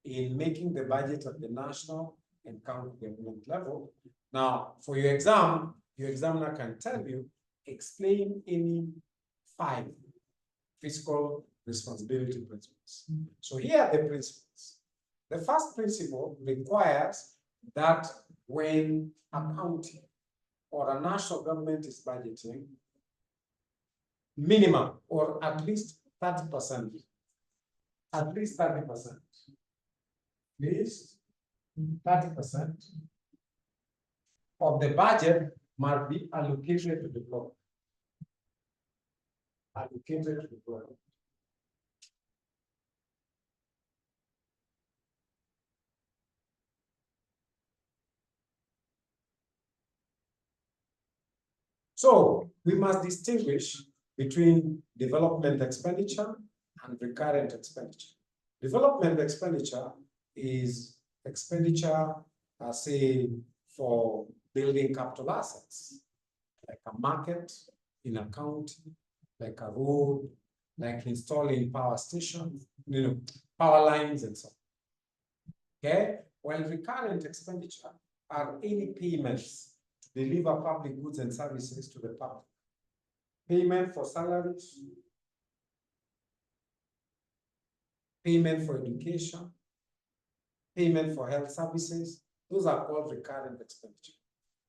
in making the budget at the national and county government level. Now, for your exam, your examiner can tell you, explain any 5 fiscal responsibility principles. So here are the principles. The first principle requires that when a county or a national government is budgeting, minimum or at least 30%, at least 30%, of the budget must be allocated to the government. Allocated to the government. So we must distinguish between development expenditure and recurrent expenditure. Development expenditure is expenditure, say, for building capital assets, like a market in a county, like a road, like installing power stations, power lines and so on. Okay? While recurrent expenditure are any payments to deliver public goods and services to the public. Payment for salaries, payment for education, payment for health services, those are called recurrent expenditure.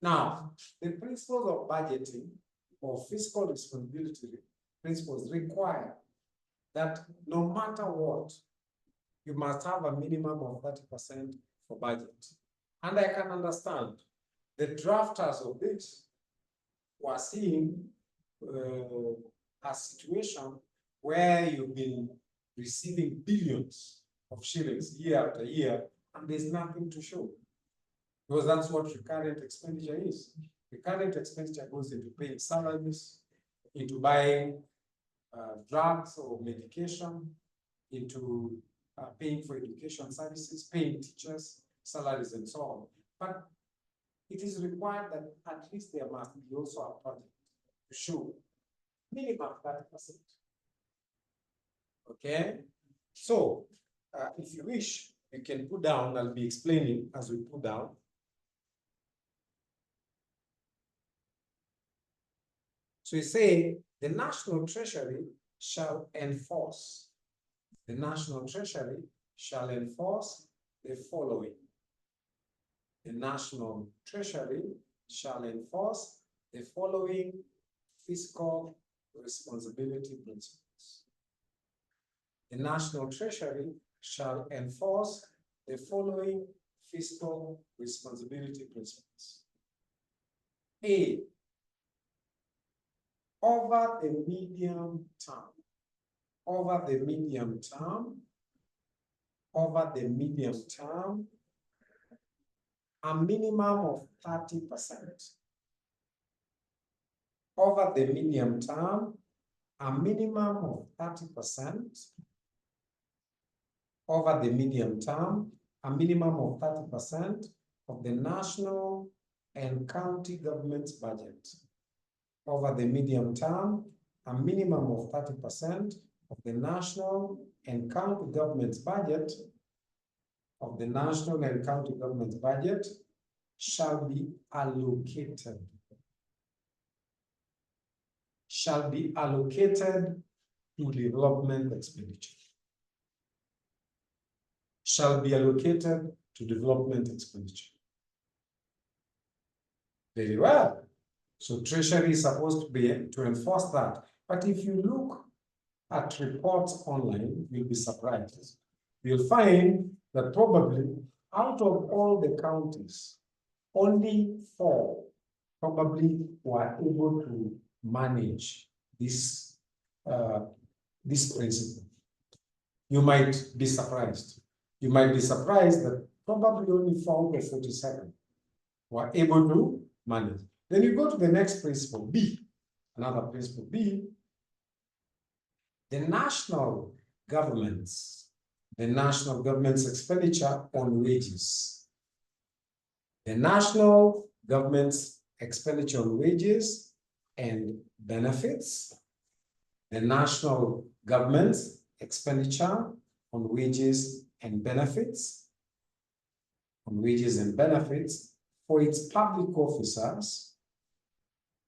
Now, the principles of budgeting or fiscal responsibility principles require that no matter what, you must have a minimum of 30% for budget. And I can understand the drafters of this were seeing a situation where you've been receiving billions of shillings year after year, and there's nothing to show. Because that's what recurrent expenditure is. Recurrent expenditure goes into paying salaries, into buying drugs or medication, into paying for education services, paying teachers, salaries, and so on. But it is required that at least there must be also a project to show minimum 30%. Okay? So, if you wish, you can put down, I'll be explaining as we put down. So you say, the National Treasury shall enforce. The National Treasury shall enforce the following. The National Treasury shall enforce the following fiscal responsibility principles. The National Treasury shall enforce the following fiscal responsibility principles. A, over the medium term, over the medium term, over the medium term, a minimum of 30%. Over the medium term, a minimum of 30%. Over the medium term, a minimum of 30% of the national and county government's budget. Over the medium term, a minimum of 30% of the national and county government's budget shall be allocated. Shall be allocated to development expenditure. Shall be allocated to development expenditure. Very well. So Treasury is supposed to enforce that. But if you look at reports online, you'll be surprised. You'll find that probably out of all the counties, only 4 probably were able to manage this, this principle. You might be surprised. You might be surprised that probably only 4 out of 47 were able to manage. Then you go to the next principle, B. Another principle, B. The national government's expenditure on wages. The national government's expenditure on wages and benefits. The national government's expenditure on wages and benefits. On wages and benefits for its public officers.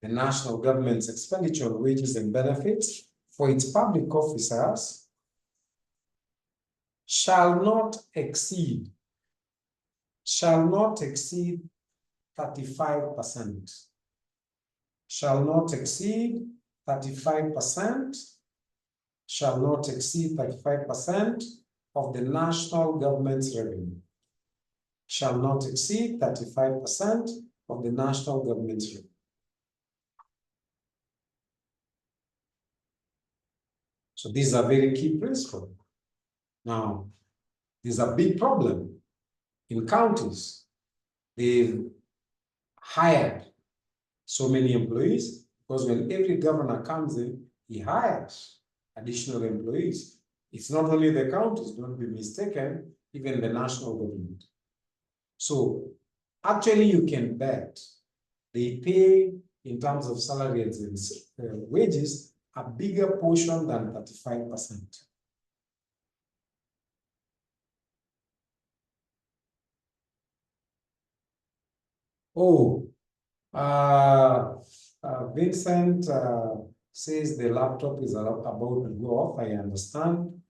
The national government's expenditure on wages and benefits for its public officers shall not exceed 35%. Shall not exceed 35%. Shall not exceed 35% of the national government's revenue. Shall not exceed 35% of the national government's revenue. So these are very key principles. Now, there's a big problem in counties. They've hired so many employees because when every governor comes in, he hires additional employees. It's not only the counties, don't be mistaken, even the national government. So actually you can bet they pay in terms of salaries and wages a bigger portion than 35%. Oh, Vincent says the laptop is about to go off. I understand.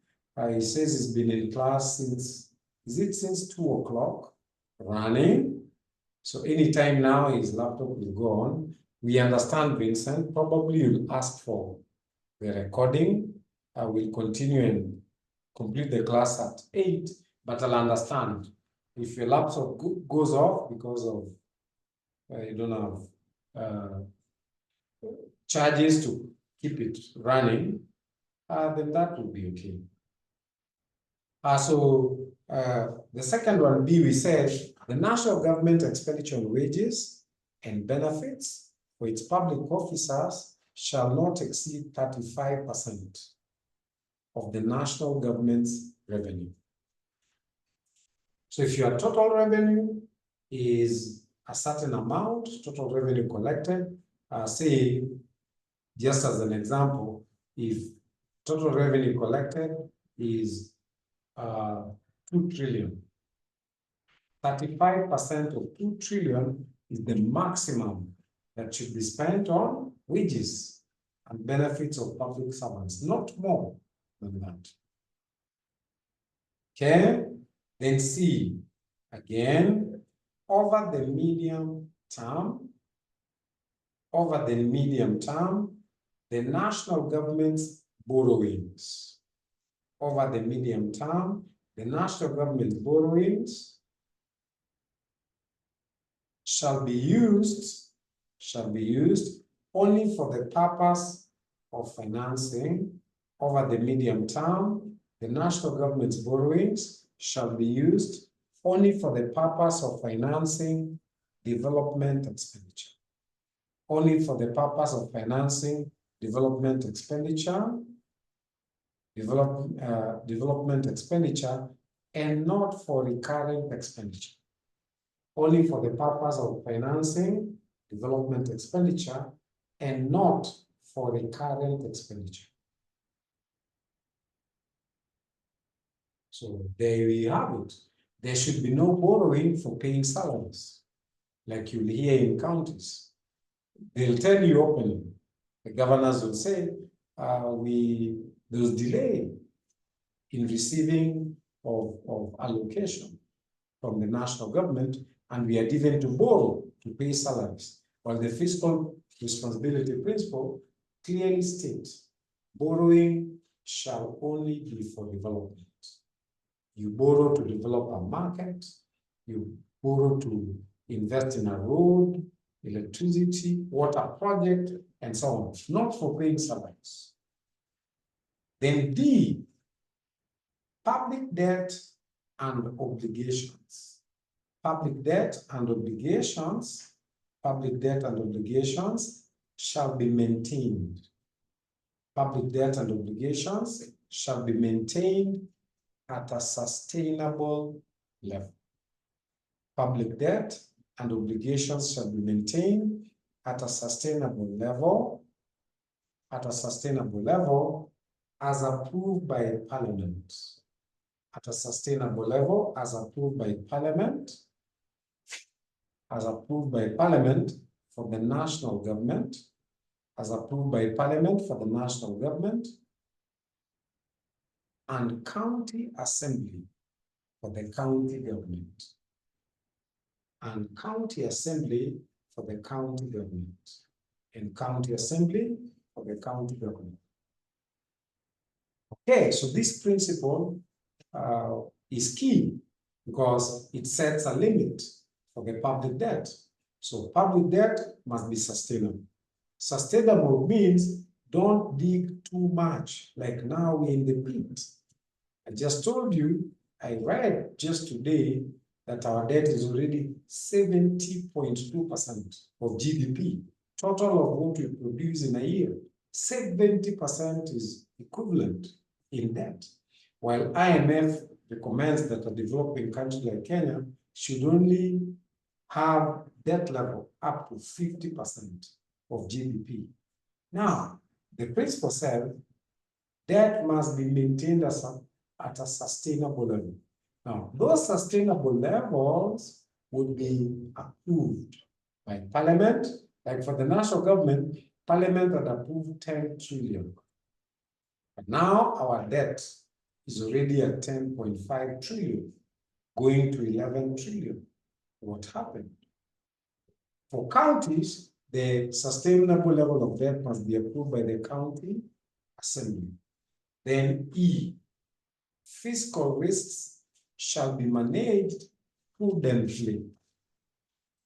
He says he's been in class since, is it since 2 o'clock running? So anytime now his laptop will go on. We understand, Vincent. Probably you'll ask for the recording. I will continue and complete the class at 8, but I'll understand. If your laptop goes off because of you don't have charges to keep it running, then that will be okay. The second one, B, we said the national government expenditure on wages and benefits for its public officers shall not exceed 35% of the national government's revenue. So if your total revenue is a certain amount, total revenue collected, say, just as an example, if total revenue collected is 2 trillion, 35% of 2 trillion is the maximum that should be spent on wages and benefits of public servants, not more than that. Okay, then C, again, over the medium term, the national government's borrowings. Over the medium term, the national government's borrowings shall be used only for the purpose of financing over the medium term. The national government's borrowings shall be used only for the purpose of financing development expenditure. Only for the purpose of financing development expenditure, development expenditure, and not for recurrent expenditure. Only for the purpose of financing development expenditure and not for recurrent expenditure. So there we have it. There should be no borrowing for paying salaries, like you'll hear in counties. They'll tell you openly. The governors will say, there was delay in receiving of allocation from the national government, and we are given to borrow to pay salaries. While the fiscal responsibility principle clearly states, borrowing shall only be for development. You borrow to develop a market, you borrow to invest in a road, electricity, water project, and so on, not for paying salaries. Then D, public debt and obligations. Public debt and obligations, public debt and obligations shall be maintained. Public debt and obligations shall be maintained at a sustainable level. Public debt and obligations shall be maintained at a sustainable level, as approved by Parliament. At a sustainable level as approved by Parliament, for the national government, as approved by Parliament for the national government, and county assembly for the county government. And county assembly for the county government. And county assembly for the county government. Okay, so this principle is key because it sets a limit for the public debt. So public debt must be sustainable. Sustainable means don't dig too much, like now we're in the pit. I just told you, I read just today that our debt is already 70.2% of GDP, total of what we produce in a year. 70% is equivalent in debt, while IMF recommends that a developing country like Kenya should only have debt level up to 50% of GDP. Now, the principle says debt must be maintained at a sustainable level. Now, those sustainable levels would be approved by Parliament. Like for the national government, Parliament had approved 10 trillion. But now our debt is already at 10.5 trillion, going to 11 trillion. What happened? For counties, the sustainable level of debt must be approved by the county assembly. Then E, fiscal risks shall be managed prudently.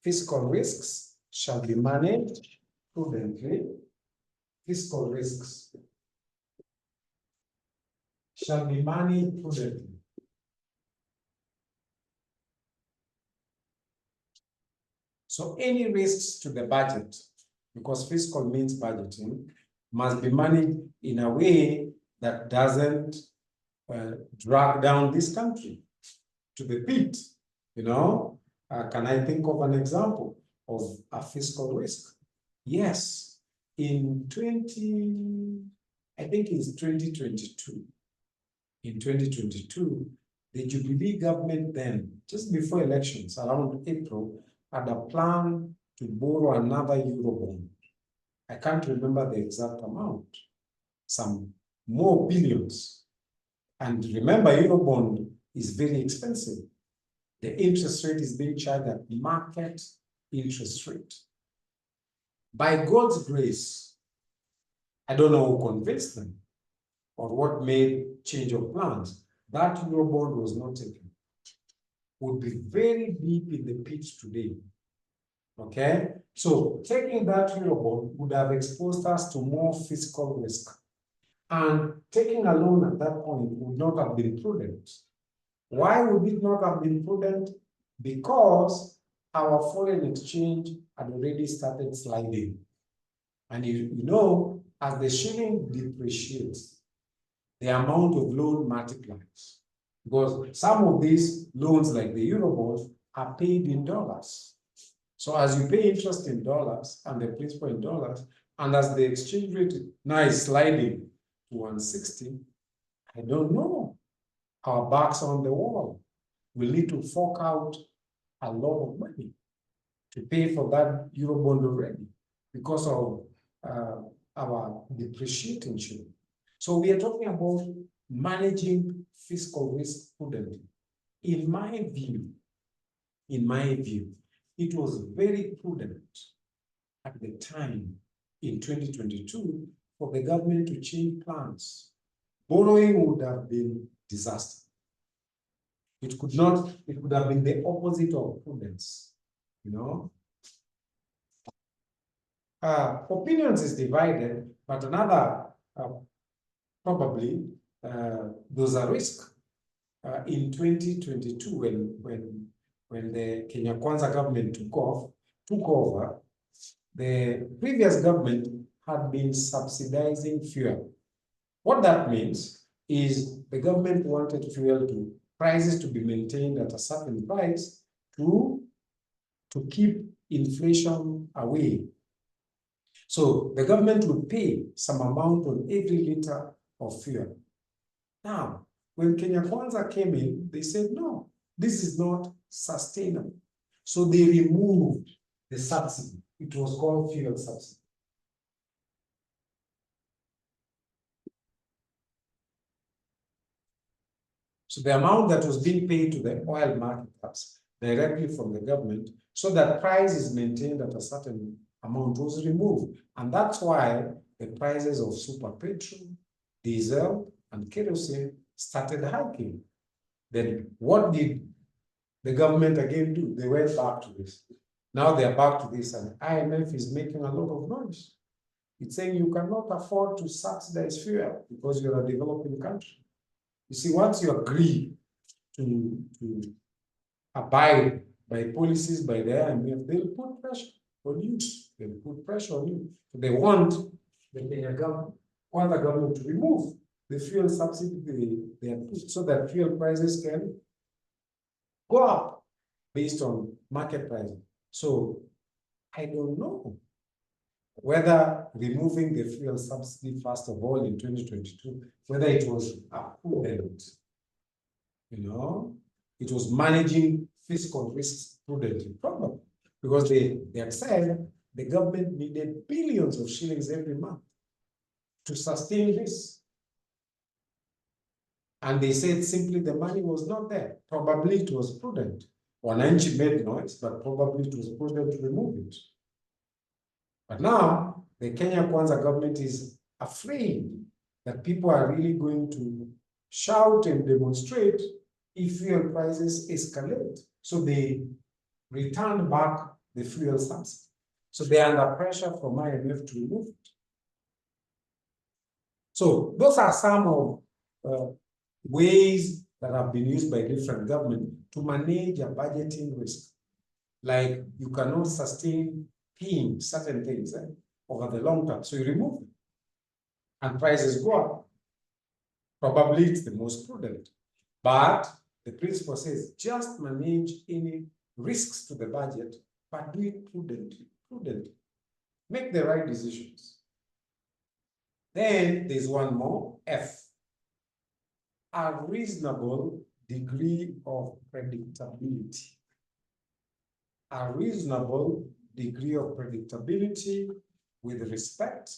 Fiscal risks shall be managed prudently. Fiscal risks shall be managed prudently. So any risks to the budget, because fiscal means budgeting, must be managed in a way that doesn't drag down this country to the pit. You know, can I think of an example of a fiscal risk? Yes, in 2022. In 2022, the Jubilee government then, just before elections, around April, had a plan to borrow another Eurobond. I can't remember the exact amount, some more billions. And remember, Eurobond is very expensive. The interest rate is being charged at market interest rate. By God's grace, I don't know who convinced them or what made change of plans. That Eurobond was not taken. Would be very deep in the pit today. Okay? So taking that Eurobond would have exposed us to more fiscal risk. And taking a loan at that point would not have been prudent. Why would it not have been prudent? Because our foreign exchange had already started sliding. And you know, as the shilling depreciates, the amount of loan multiplies. Because some of these loans, like the Eurobonds, are paid in dollars. So as you pay interest in dollars and the principal in dollars, and as the exchange rate now is sliding to 160, I don't know. Our backs on the wall. We'll need to fork out a lot of money to pay for that Eurobond already because of our depreciating shilling. So we are talking about managing fiscal risk prudently. In my view, it was very prudent at the time in 2022 for the government to change plans. Borrowing would have been disaster. It could have been the opposite of prudence, you know. Opinions is divided, but another probably there's a risk in 2022 when the Kenya Kwanza government took over. The previous government had been subsidizing fuel. What that means is the government wanted prices to be maintained at a certain price to keep inflation away. So the government would pay some amount on every liter of fuel. Now, when Kenya Kwanza came in, they said, no, this is not sustainable. So they removed the subsidy. It was called fuel subsidy. So the amount that was being paid to the oil marketers directly from the government, so that price is maintained at a certain amount, was removed. And that's why the prices of super petrol, diesel, and kerosene started hiking. Then what did the government again do? They went back to this. Now they're back to this, and IMF is making a lot of noise. It's saying you cannot afford to subsidize fuel because you're a developing country. You see, once you agree to abide by policies by the IMF, they'll put pressure on you. They'll put pressure on you. They want the Kenya government to remove the fuel subsidy they have put so that fuel prices can go up based on market pricing. So I don't know whether removing the fuel subsidy, first of all, in 2022, whether it was prudent, you know, it was managing fiscal risks prudently, probably, because they had said the government needed billions of shillings every month to sustain this. And they said simply the money was not there. Probably it was prudent. Wananchi made noise, but probably it was prudent to remove it. But now, the Kenya Kwanza government is afraid that people are really going to shout and demonstrate if fuel prices escalate. So they returned back the fuel subsidy. So they are under pressure from IMF to remove it. So those are some of ways that have been used by different governments to manage a budgeting risk. Like you cannot sustain paying certain things over the long term. So you remove them and prices go up. Probably it's the most prudent. But the principle says just manage any risks to the budget, but do it prudently. Make the right decisions. Then there's one more, F. A reasonable degree of predictability. A reasonable degree of predictability with respect.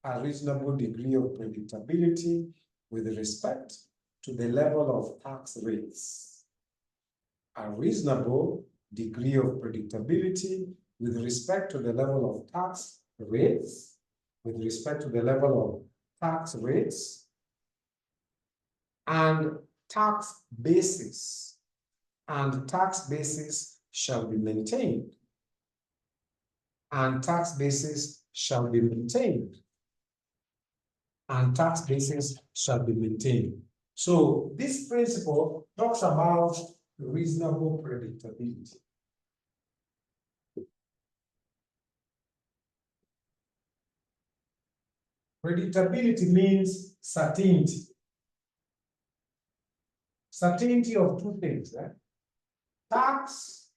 A reasonable degree of predictability with respect to the level of tax rates. A reasonable degree of predictability with respect to the level of tax rates, with respect to the level of tax rates, and tax basis. And tax basis shall be maintained. and tax basis shall be maintained. And tax basis shall be maintained. So this principle talks about reasonable predictability. Predictability means certainty. Certainty of two things, tax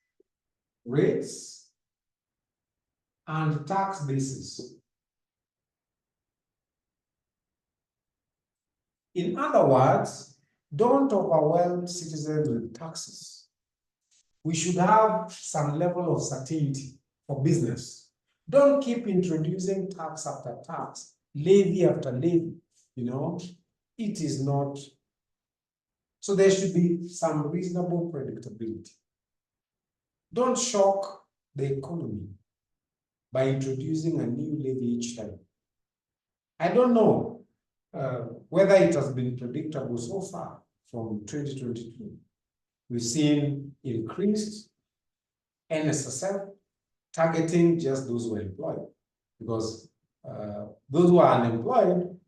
rates and tax basis. In other words, don't overwhelm citizens with taxes. We should have some level of certainty for business. Don't keep introducing tax after tax, levy after levy, it is not. So there should be some reasonable predictability. Don't shock the economy by introducing a new levy each time. I don't know whether it has been predictable so far from 2022. We've seen increased NSSF targeting just those who are employed, because those who are unemployed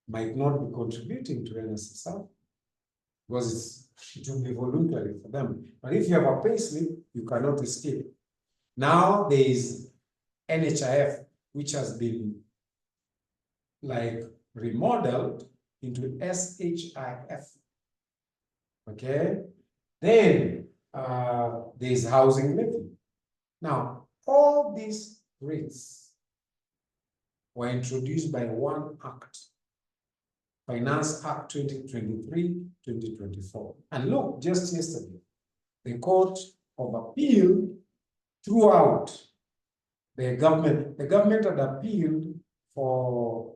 might not be contributing to NSSF because it will be voluntary for them. But if you have a pay slip, you cannot escape. Now there is NHIF, which has been remodeled into SHIF. Okay, then there's housing levy. Now, all these rates were introduced by one act, Finance Act 2023-2024. And look, just yesterday, the Court of Appeal threw out the government. The government had appealed for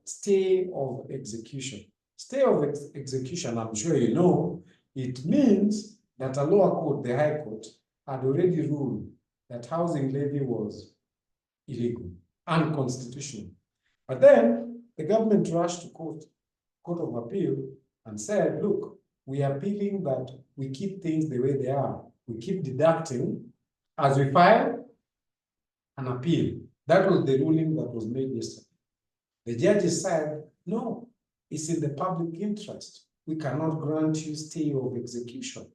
stay of execution. Stay of execution, I'm sure you know, it means that a lower court, the High Court, had already ruled that housing levy was illegal, unconstitutional. But then the government rushed to Court of Appeal and said, look, we are appealing that we keep things the way they are. We keep deducting as we file an appeal. That was the ruling that was made yesterday. The judges said, no, it's in the public interest. We cannot grant you stay of execution.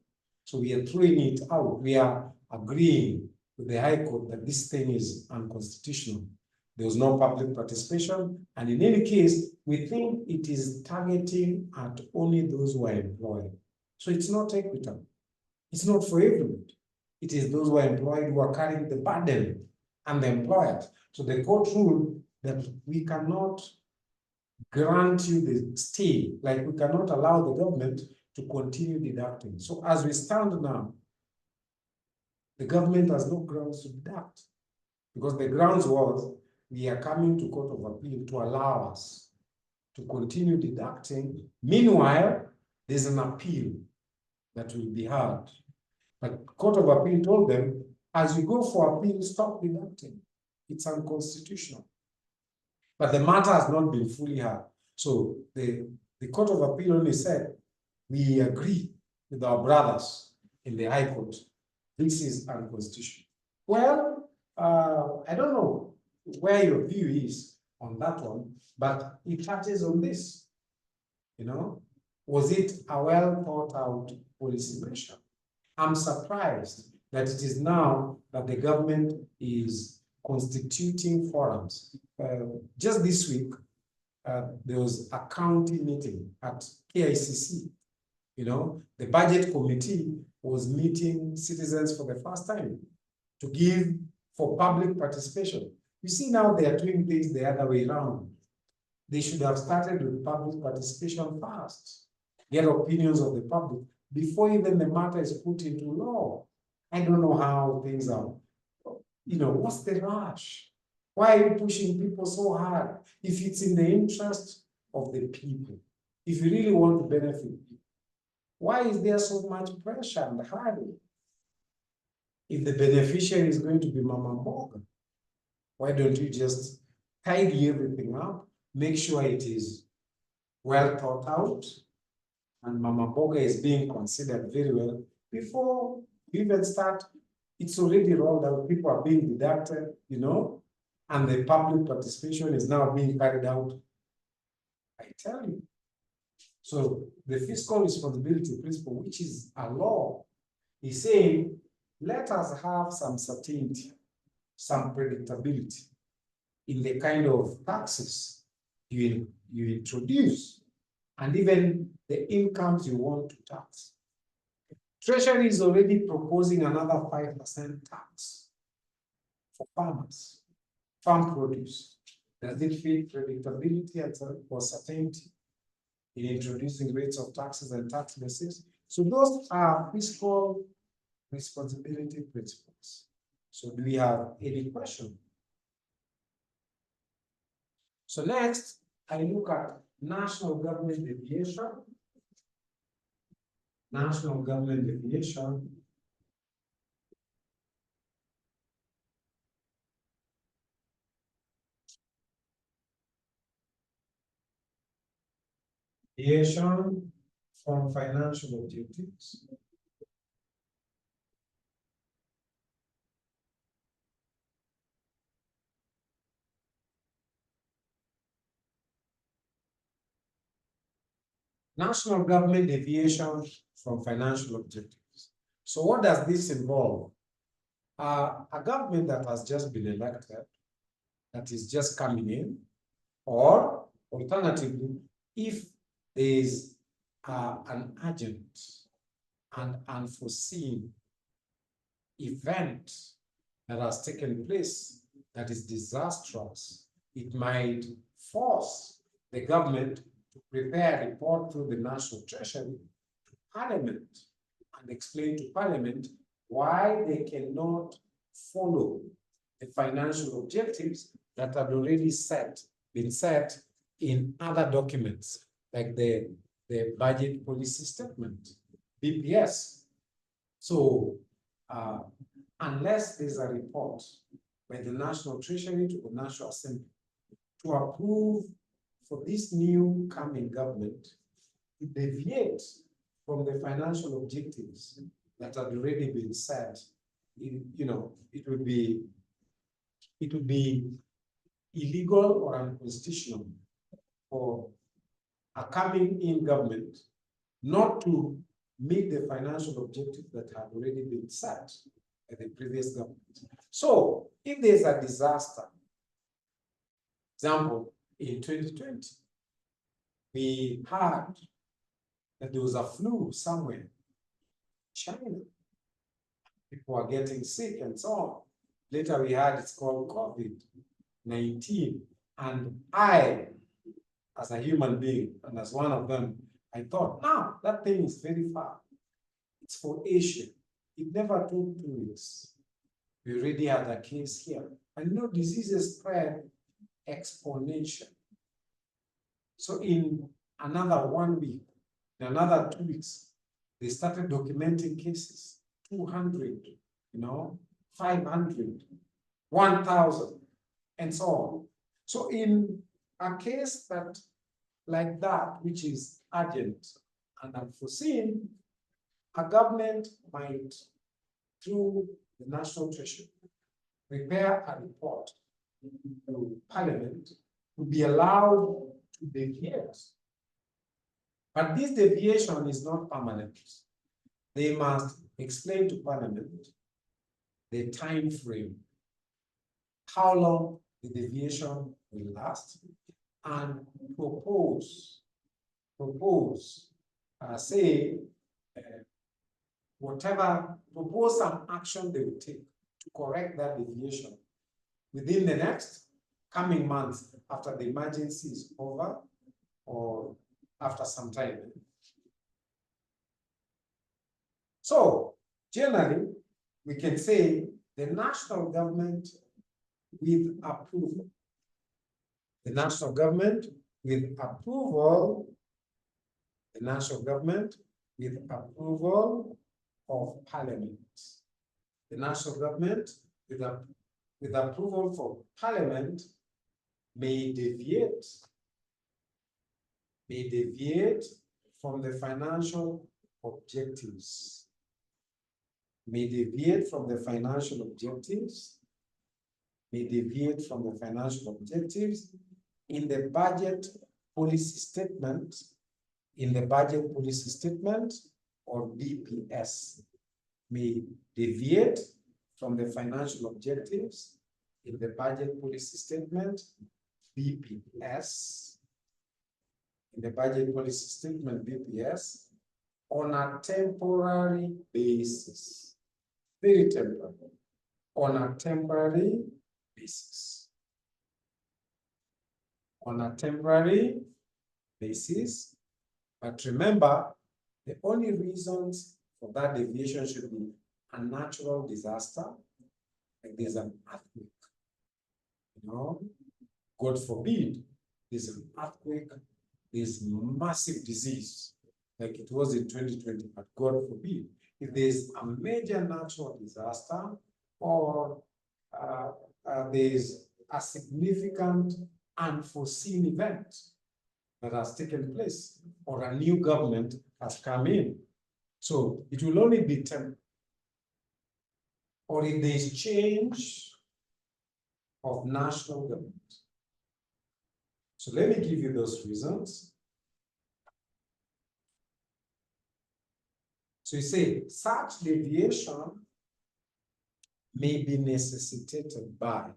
So we are throwing it out. We are agreeing with the High Court that this thing is unconstitutional. There was no public participation. And in any case, we think it is targeting at only those who are employed. So it's not equitable. It's not for everyone. It is those who are employed who are carrying the burden and the employers. So the court ruled that we cannot grant you the stay, we cannot allow the government to continue deducting. So as we stand now, the government has no grounds to deduct, because the grounds was we are coming to Court of Appeal to allow us to continue deducting. Meanwhile, there's an appeal that will be heard. But Court of Appeal told them, as you go for appeal, stop deducting. It's unconstitutional. But the matter has not been fully heard. So the Court of Appeal only said, we agree with our brothers in the High Court. This is unconstitutional. Well, I don't know where your view is on that one, but it touches on this. Was it a well thought out policy measure? I'm surprised that it is now that the government is constituting forums. Just this week, there was a county meeting at KICC. The budget committee was meeting citizens for the first time to give for public participation. You see, now they are doing things the other way around. They should have started with public participation first, get opinions of the public before even the matter is put into law. I don't know how things are. What's the rush? Why are you pushing people so hard? If it's in the interest of the people, if you really want to benefit people, why is there so much pressure and hurry? If the beneficiary is going to be Mama Mboga, why don't you just tidy everything up, make sure it is well thought out, and Mama Mboga is being considered very well before you even start, It's already rolled out, people are being deducted, you know, and the public participation is now being carried out. I tell you. So the fiscal responsibility principle, which is a law, is saying, let us have some certainty, some predictability in the kind of taxes you introduce, and even the incomes you want to tax. Treasury is already proposing another 5% tax for farmers, farm produce. Does it fit predictability and for certainty in introducing rates of taxes and tax bases? So those are fiscal responsibility principles. So do we have any question? So next, I look at national government deviation. National government deviation. Deviation from financial objectives. National government deviation from financial objectives. So what does this involve? A government that has just been elected, that is just coming in, or alternatively, if there is an urgent and unforeseen event that has taken place that is disastrous, it might force the government to prepare a report through the National Treasury to Parliament and explain to Parliament why they cannot follow the financial objectives that have already been set in other documents, like the budget policy statement, BPS. So unless there's a report by the National Treasury to the National Assembly to approve for this new coming government to deviate from the financial objectives that had already been set, you know, it would be illegal or unconstitutional for a coming in government not to meet the financial objectives that had already been set by the previous government. So if there's a disaster, example, in 2020, we heard that there was a flu somewhere, China. People are getting sick and so on. Later we heard it's called COVID-19. And I, as a human being, and as one of them, I thought, no, that thing is very far. It's for Asia. It never took 2 weeks. We already had a case here. And no, diseases spread exponentially. So in another 1 week, in another 2 weeks, they started documenting cases, 200, 500, 1,000, and so on. So in a case that, like that, which is urgent and unforeseen, a government might, through the National Treasury, prepare a report to Parliament to be allowed to deviate. But this deviation is not permanent. They must explain to Parliament the time frame, how long the deviation will last, and propose some action they will take to correct that deviation within the next coming months after the emergency is over or after some time. So generally, we can say the national government with approval. The national government with approval, the national government with approval of Parliament. The national government with approval for Parliament may deviate from the financial objectives may deviate from the financial objectives, may deviate from the financial objectives in the budget policy statement, or BPS, may deviate from the financial objectives in the budget policy statement, BPS, in the budget policy statement, BPS, on a temporary basis, very temporary, on a temporary basis. On a temporary basis, but remember, the only reasons for that deviation should be a natural disaster, like there's an earthquake, God forbid, there's an earthquake, there's massive disease, like it was in 2020, but God forbid, if there's a major natural disaster or there's a significant unforeseen event that has taken place, or a new government has come in. So it will only be temporary. Or if there is change of national government. So let me give you those reasons. So you say such deviation may be necessitated by.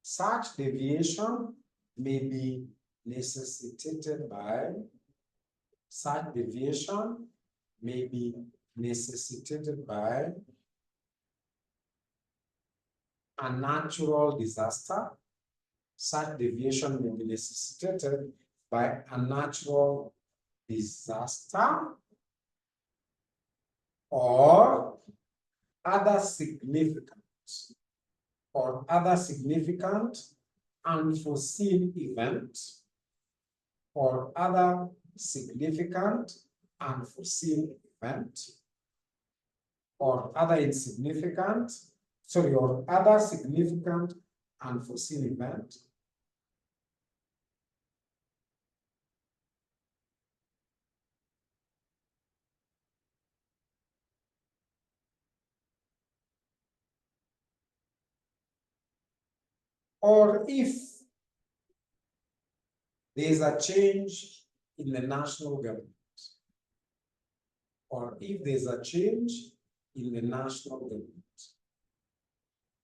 Such deviation may be necessitated by. Such deviation may be necessitated by a natural disaster. Such deviation may be necessitated by a natural disaster or other significant unforeseen event, or other significant unforeseen event, or other insignificant, or other significant unforeseen event, or if there is a change in the national government, or if there's a change in the national government,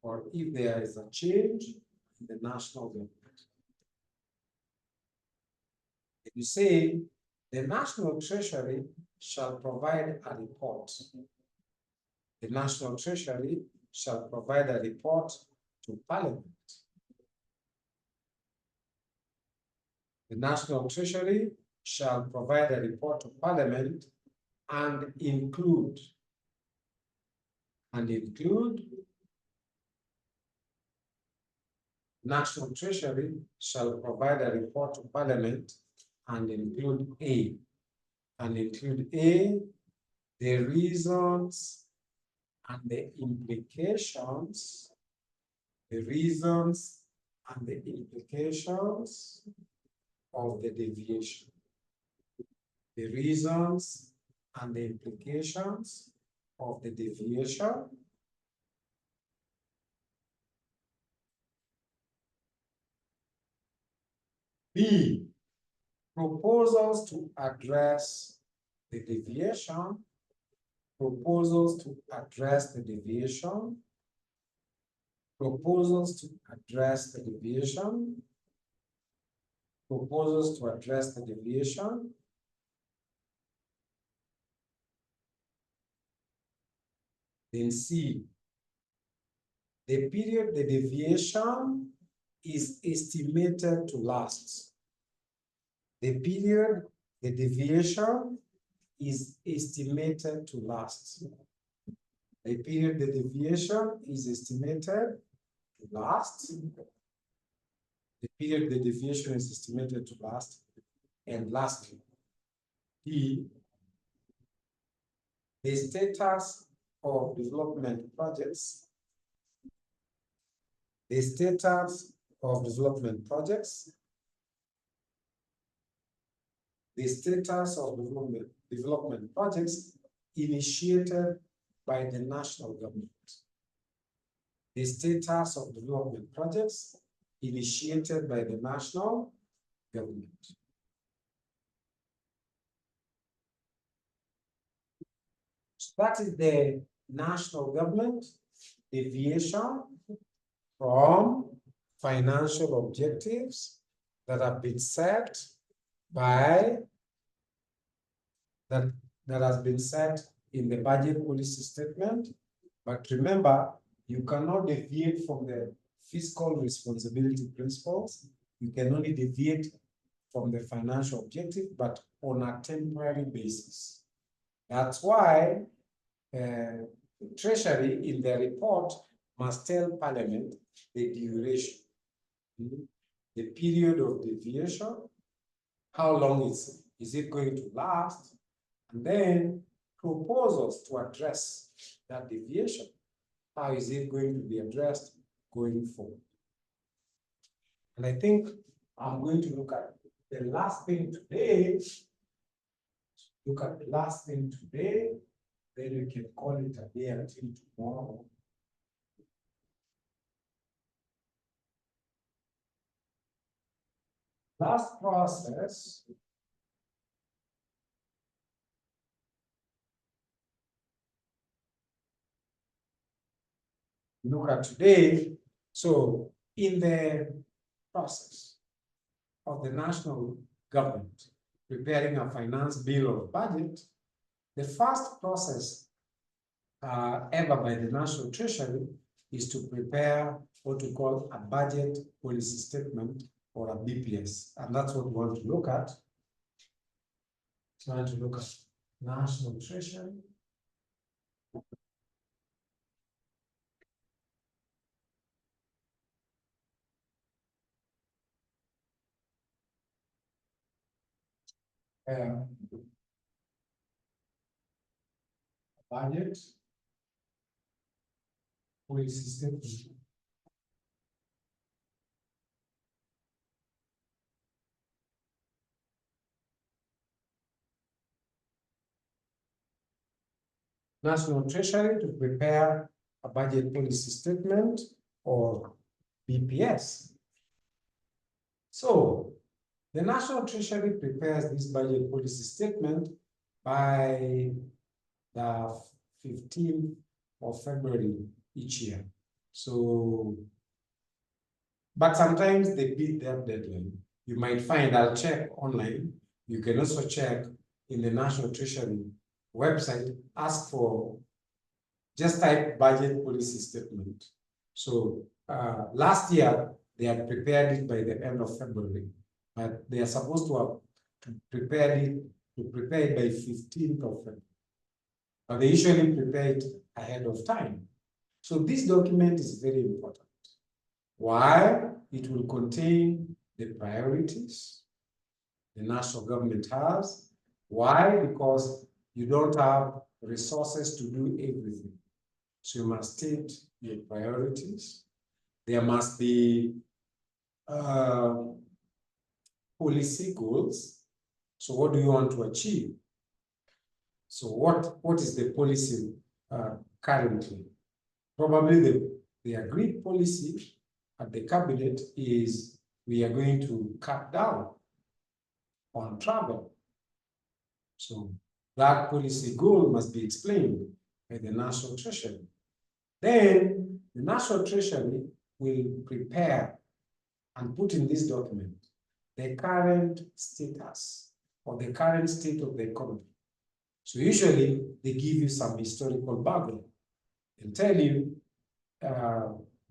or if there is a change in the national government. If you say the National Treasury shall provide a report, the National Treasury shall provide a report to Parliament. The National Treasury shall provide a report to Parliament and include National Treasury shall provide a report to Parliament and include the reasons and the implications, of the deviation. The reasons and the implications of the deviation. B, proposals to address the deviation. Proposals to address the deviation. Proposals to address the deviation. Proposals to address the deviation. Then C, the period the deviation is estimated to last. The period the deviation is estimated to last. The period the deviation is estimated to last. The period the deviation is estimated to last. And lastly, D, the status of development projects. The status of development projects. The status of development projects initiated by the national government. The status of development projects initiated by the national government. So that is the national government deviation from financial objectives that have been set by that has been set in the budget policy statement. But remember, you cannot deviate from the fiscal responsibility principles. You can only deviate from the financial objective, but on a temporary basis. That's why Treasury in their report must tell Parliament the duration, the period of deviation, how long is it going to last, and then proposals to address that deviation. How is it going to be addressed going forward? And I think I'm going to look at the last thing today. Look at the last thing today, then we can call it a day until tomorrow. Last process. Look at today. So in the process of the national government preparing a finance bill or budget, the first process ever by the National Treasury is to prepare what we call a budget policy statement or a BPS. And that's what we want to look at. So I want to look at National Treasury. Budget policy statement. National Treasury to prepare a budget policy statement or BPS. So the National Treasury prepares this budget policy statement by the 15th of February each year. So, but sometimes they beat that deadline. You might find, I'll check online. You can also check in the National Treasury website, ask for, just type budget policy statement. So last year, they had prepared it by the end of February, but they are supposed to have prepare it by 15th of February. But they usually prepare it ahead of time. So this document is very important. Why? It will contain the priorities the national government has. Why? Because you don't have resources to do everything. So you must state your priorities. There must be policy goals. So what do you want to achieve? So what is the policy currently? Probably the agreed policy at the cabinet is we are going to cut down on travel. So that policy goal must be explained by the National Treasury. Then the National Treasury will prepare and put in this document the current status or the current state of the economy. So usually they give you some historical background and tell you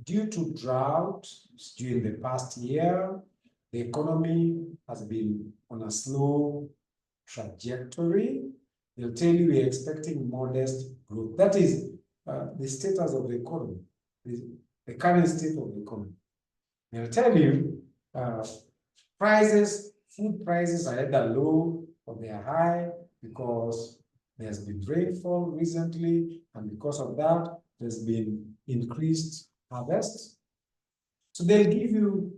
due to drought during the past year, the economy has been on a slow trajectory. They'll tell you we're expecting modest growth. That is the status of the economy, the current state of the economy. They'll tell you food prices are either low or they are high because there's been rainfall recently, and because of that, there's been increased harvest. So they'll give you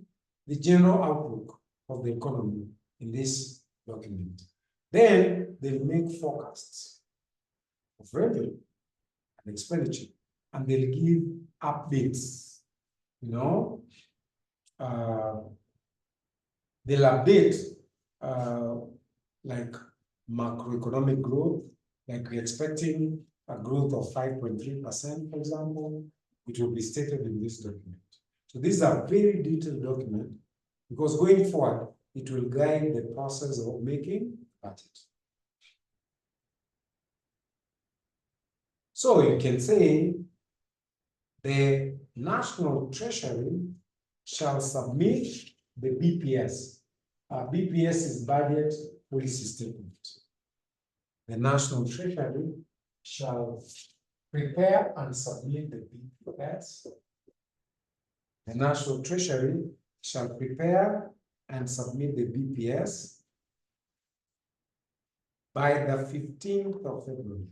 the general outlook of the economy in this document. Then they'll make forecasts of revenue. and expenditure, and they'll give updates, you know, they'll update like macroeconomic growth, like we're expecting a growth of 5.3%, for example, which will be stated in this document. So this is a very detailed document because going forward, it will guide the process of making budget. So you can say the National Treasury shall submit the BPS. BPS is Budget Policy Statement. The National Treasury shall prepare and submit the BPS. The National Treasury shall prepare and submit the BPS by the 15th of February.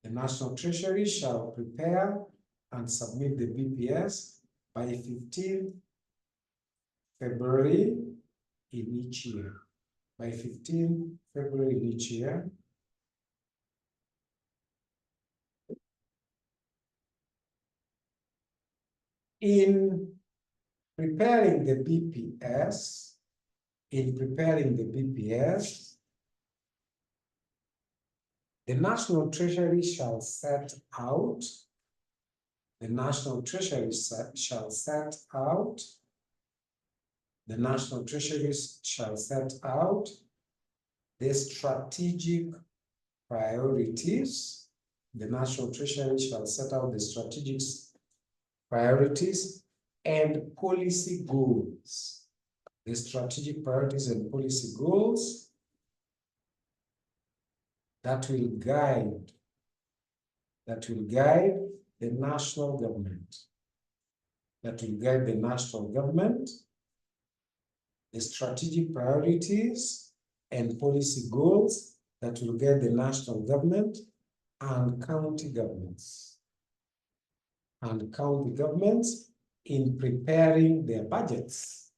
The National Treasury shall prepare and submit the BPS by 15th February in each year. By 15th February in each year. In preparing the BPS, the National Treasury shall set out, the National Treasury shall set out the strategic priorities. The National Treasury shall set out the strategic priorities and policy goals. The strategic priorities and policy goals that will guide the national government. The strategic priorities and policy goals that will guide the national government and county governments. In preparing their budgets.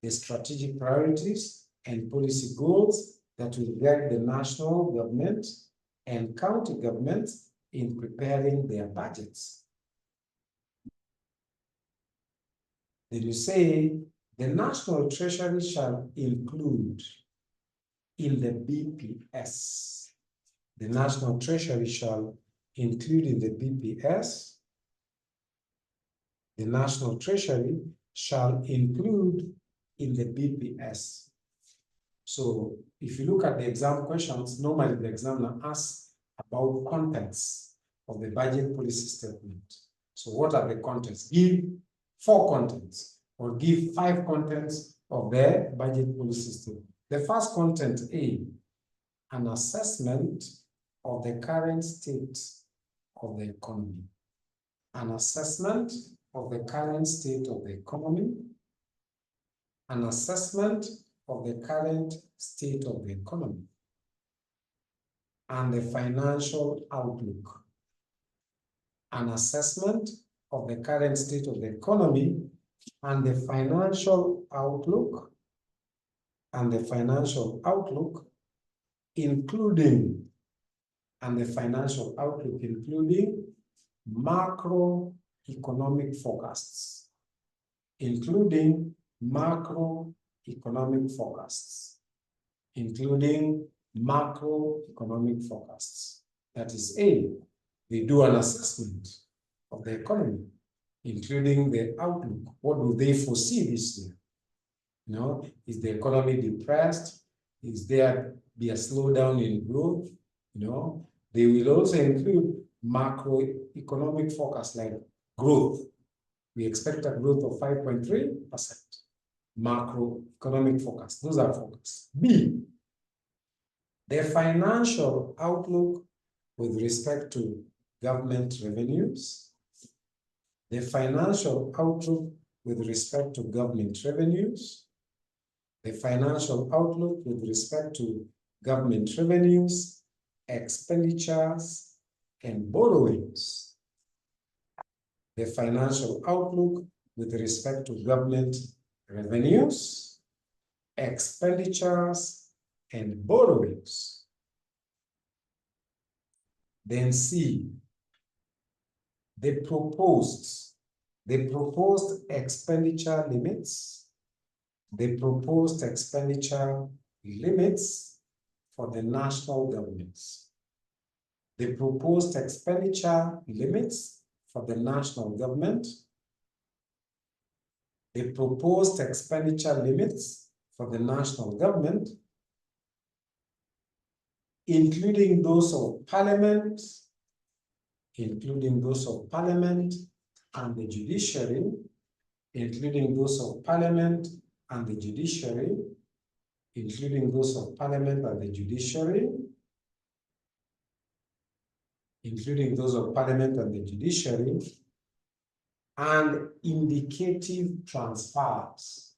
The strategic priorities and policy goals that will guide the national government and county governments in preparing their budgets. Then you say, the National Treasury shall include in the BPS. The National Treasury shall include in the BPS. The National Treasury shall include in the BPS. So if you look at the exam questions, normally the examiner asks about contents of the budget policy statement. So what are the contents? Give 4 contents or give 5 contents of the budget policy statement. The first content A, an assessment of the current state of the economy. An assessment of the current state of the economy. An assessment of the current state of the economy and the financial outlook. An assessment of the current state of the economy and the financial outlook including macroeconomic forecasts. That is A, they do an assessment of the economy, including the outlook. What do they foresee this year? You know, is the economy depressed? Is there be a slowdown in growth? You know, they will also include macroeconomic forecasts like growth. We expect a growth of 5.3%. Macroeconomic forecast. Those are forecasts. B, the financial outlook with respect to government revenues. The financial outlook with respect to government revenues. The financial outlook with respect to government revenues, expenditures, and borrowings. The financial outlook with respect to government revenues, expenditures, and borrowings. Then C, the proposed expenditure limits, for the national governments. The proposed expenditure limits for the national government. The proposed expenditure limits for the national government, including those of Parliament, and the judiciary, including those of Parliament and the judiciary, and indicative transfers,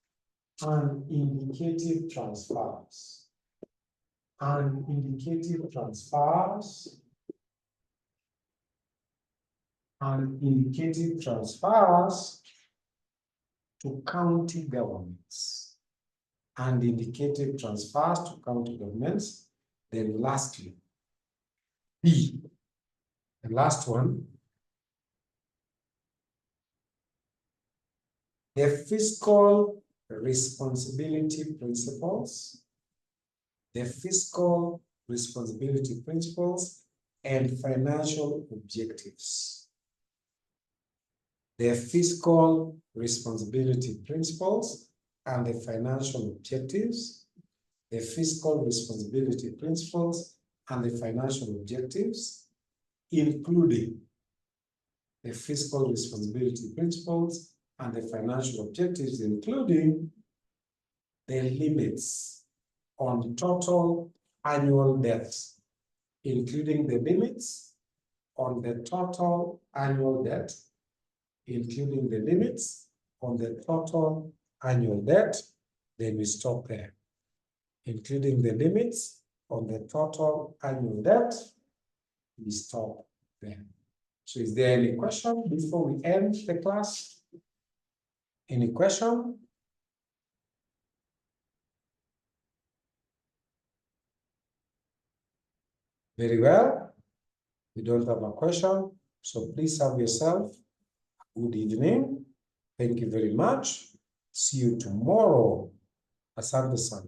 to county governments, Then lastly, B, the last one, the fiscal responsibility principles, and financial objectives. The fiscal responsibility principles and the financial objectives. The fiscal responsibility principles and the financial objectives, including the fiscal responsibility principles and the financial objectives, including the limits on total annual debt, including the limits on the total annual debt, then we stop there. Including the limits on the total annual debt, we stop there. So is there any question before we end the class? Any question? Very well. We don't have a question, so please have yourself a good evening. Thank you very much. See you tomorrow. Asante sana.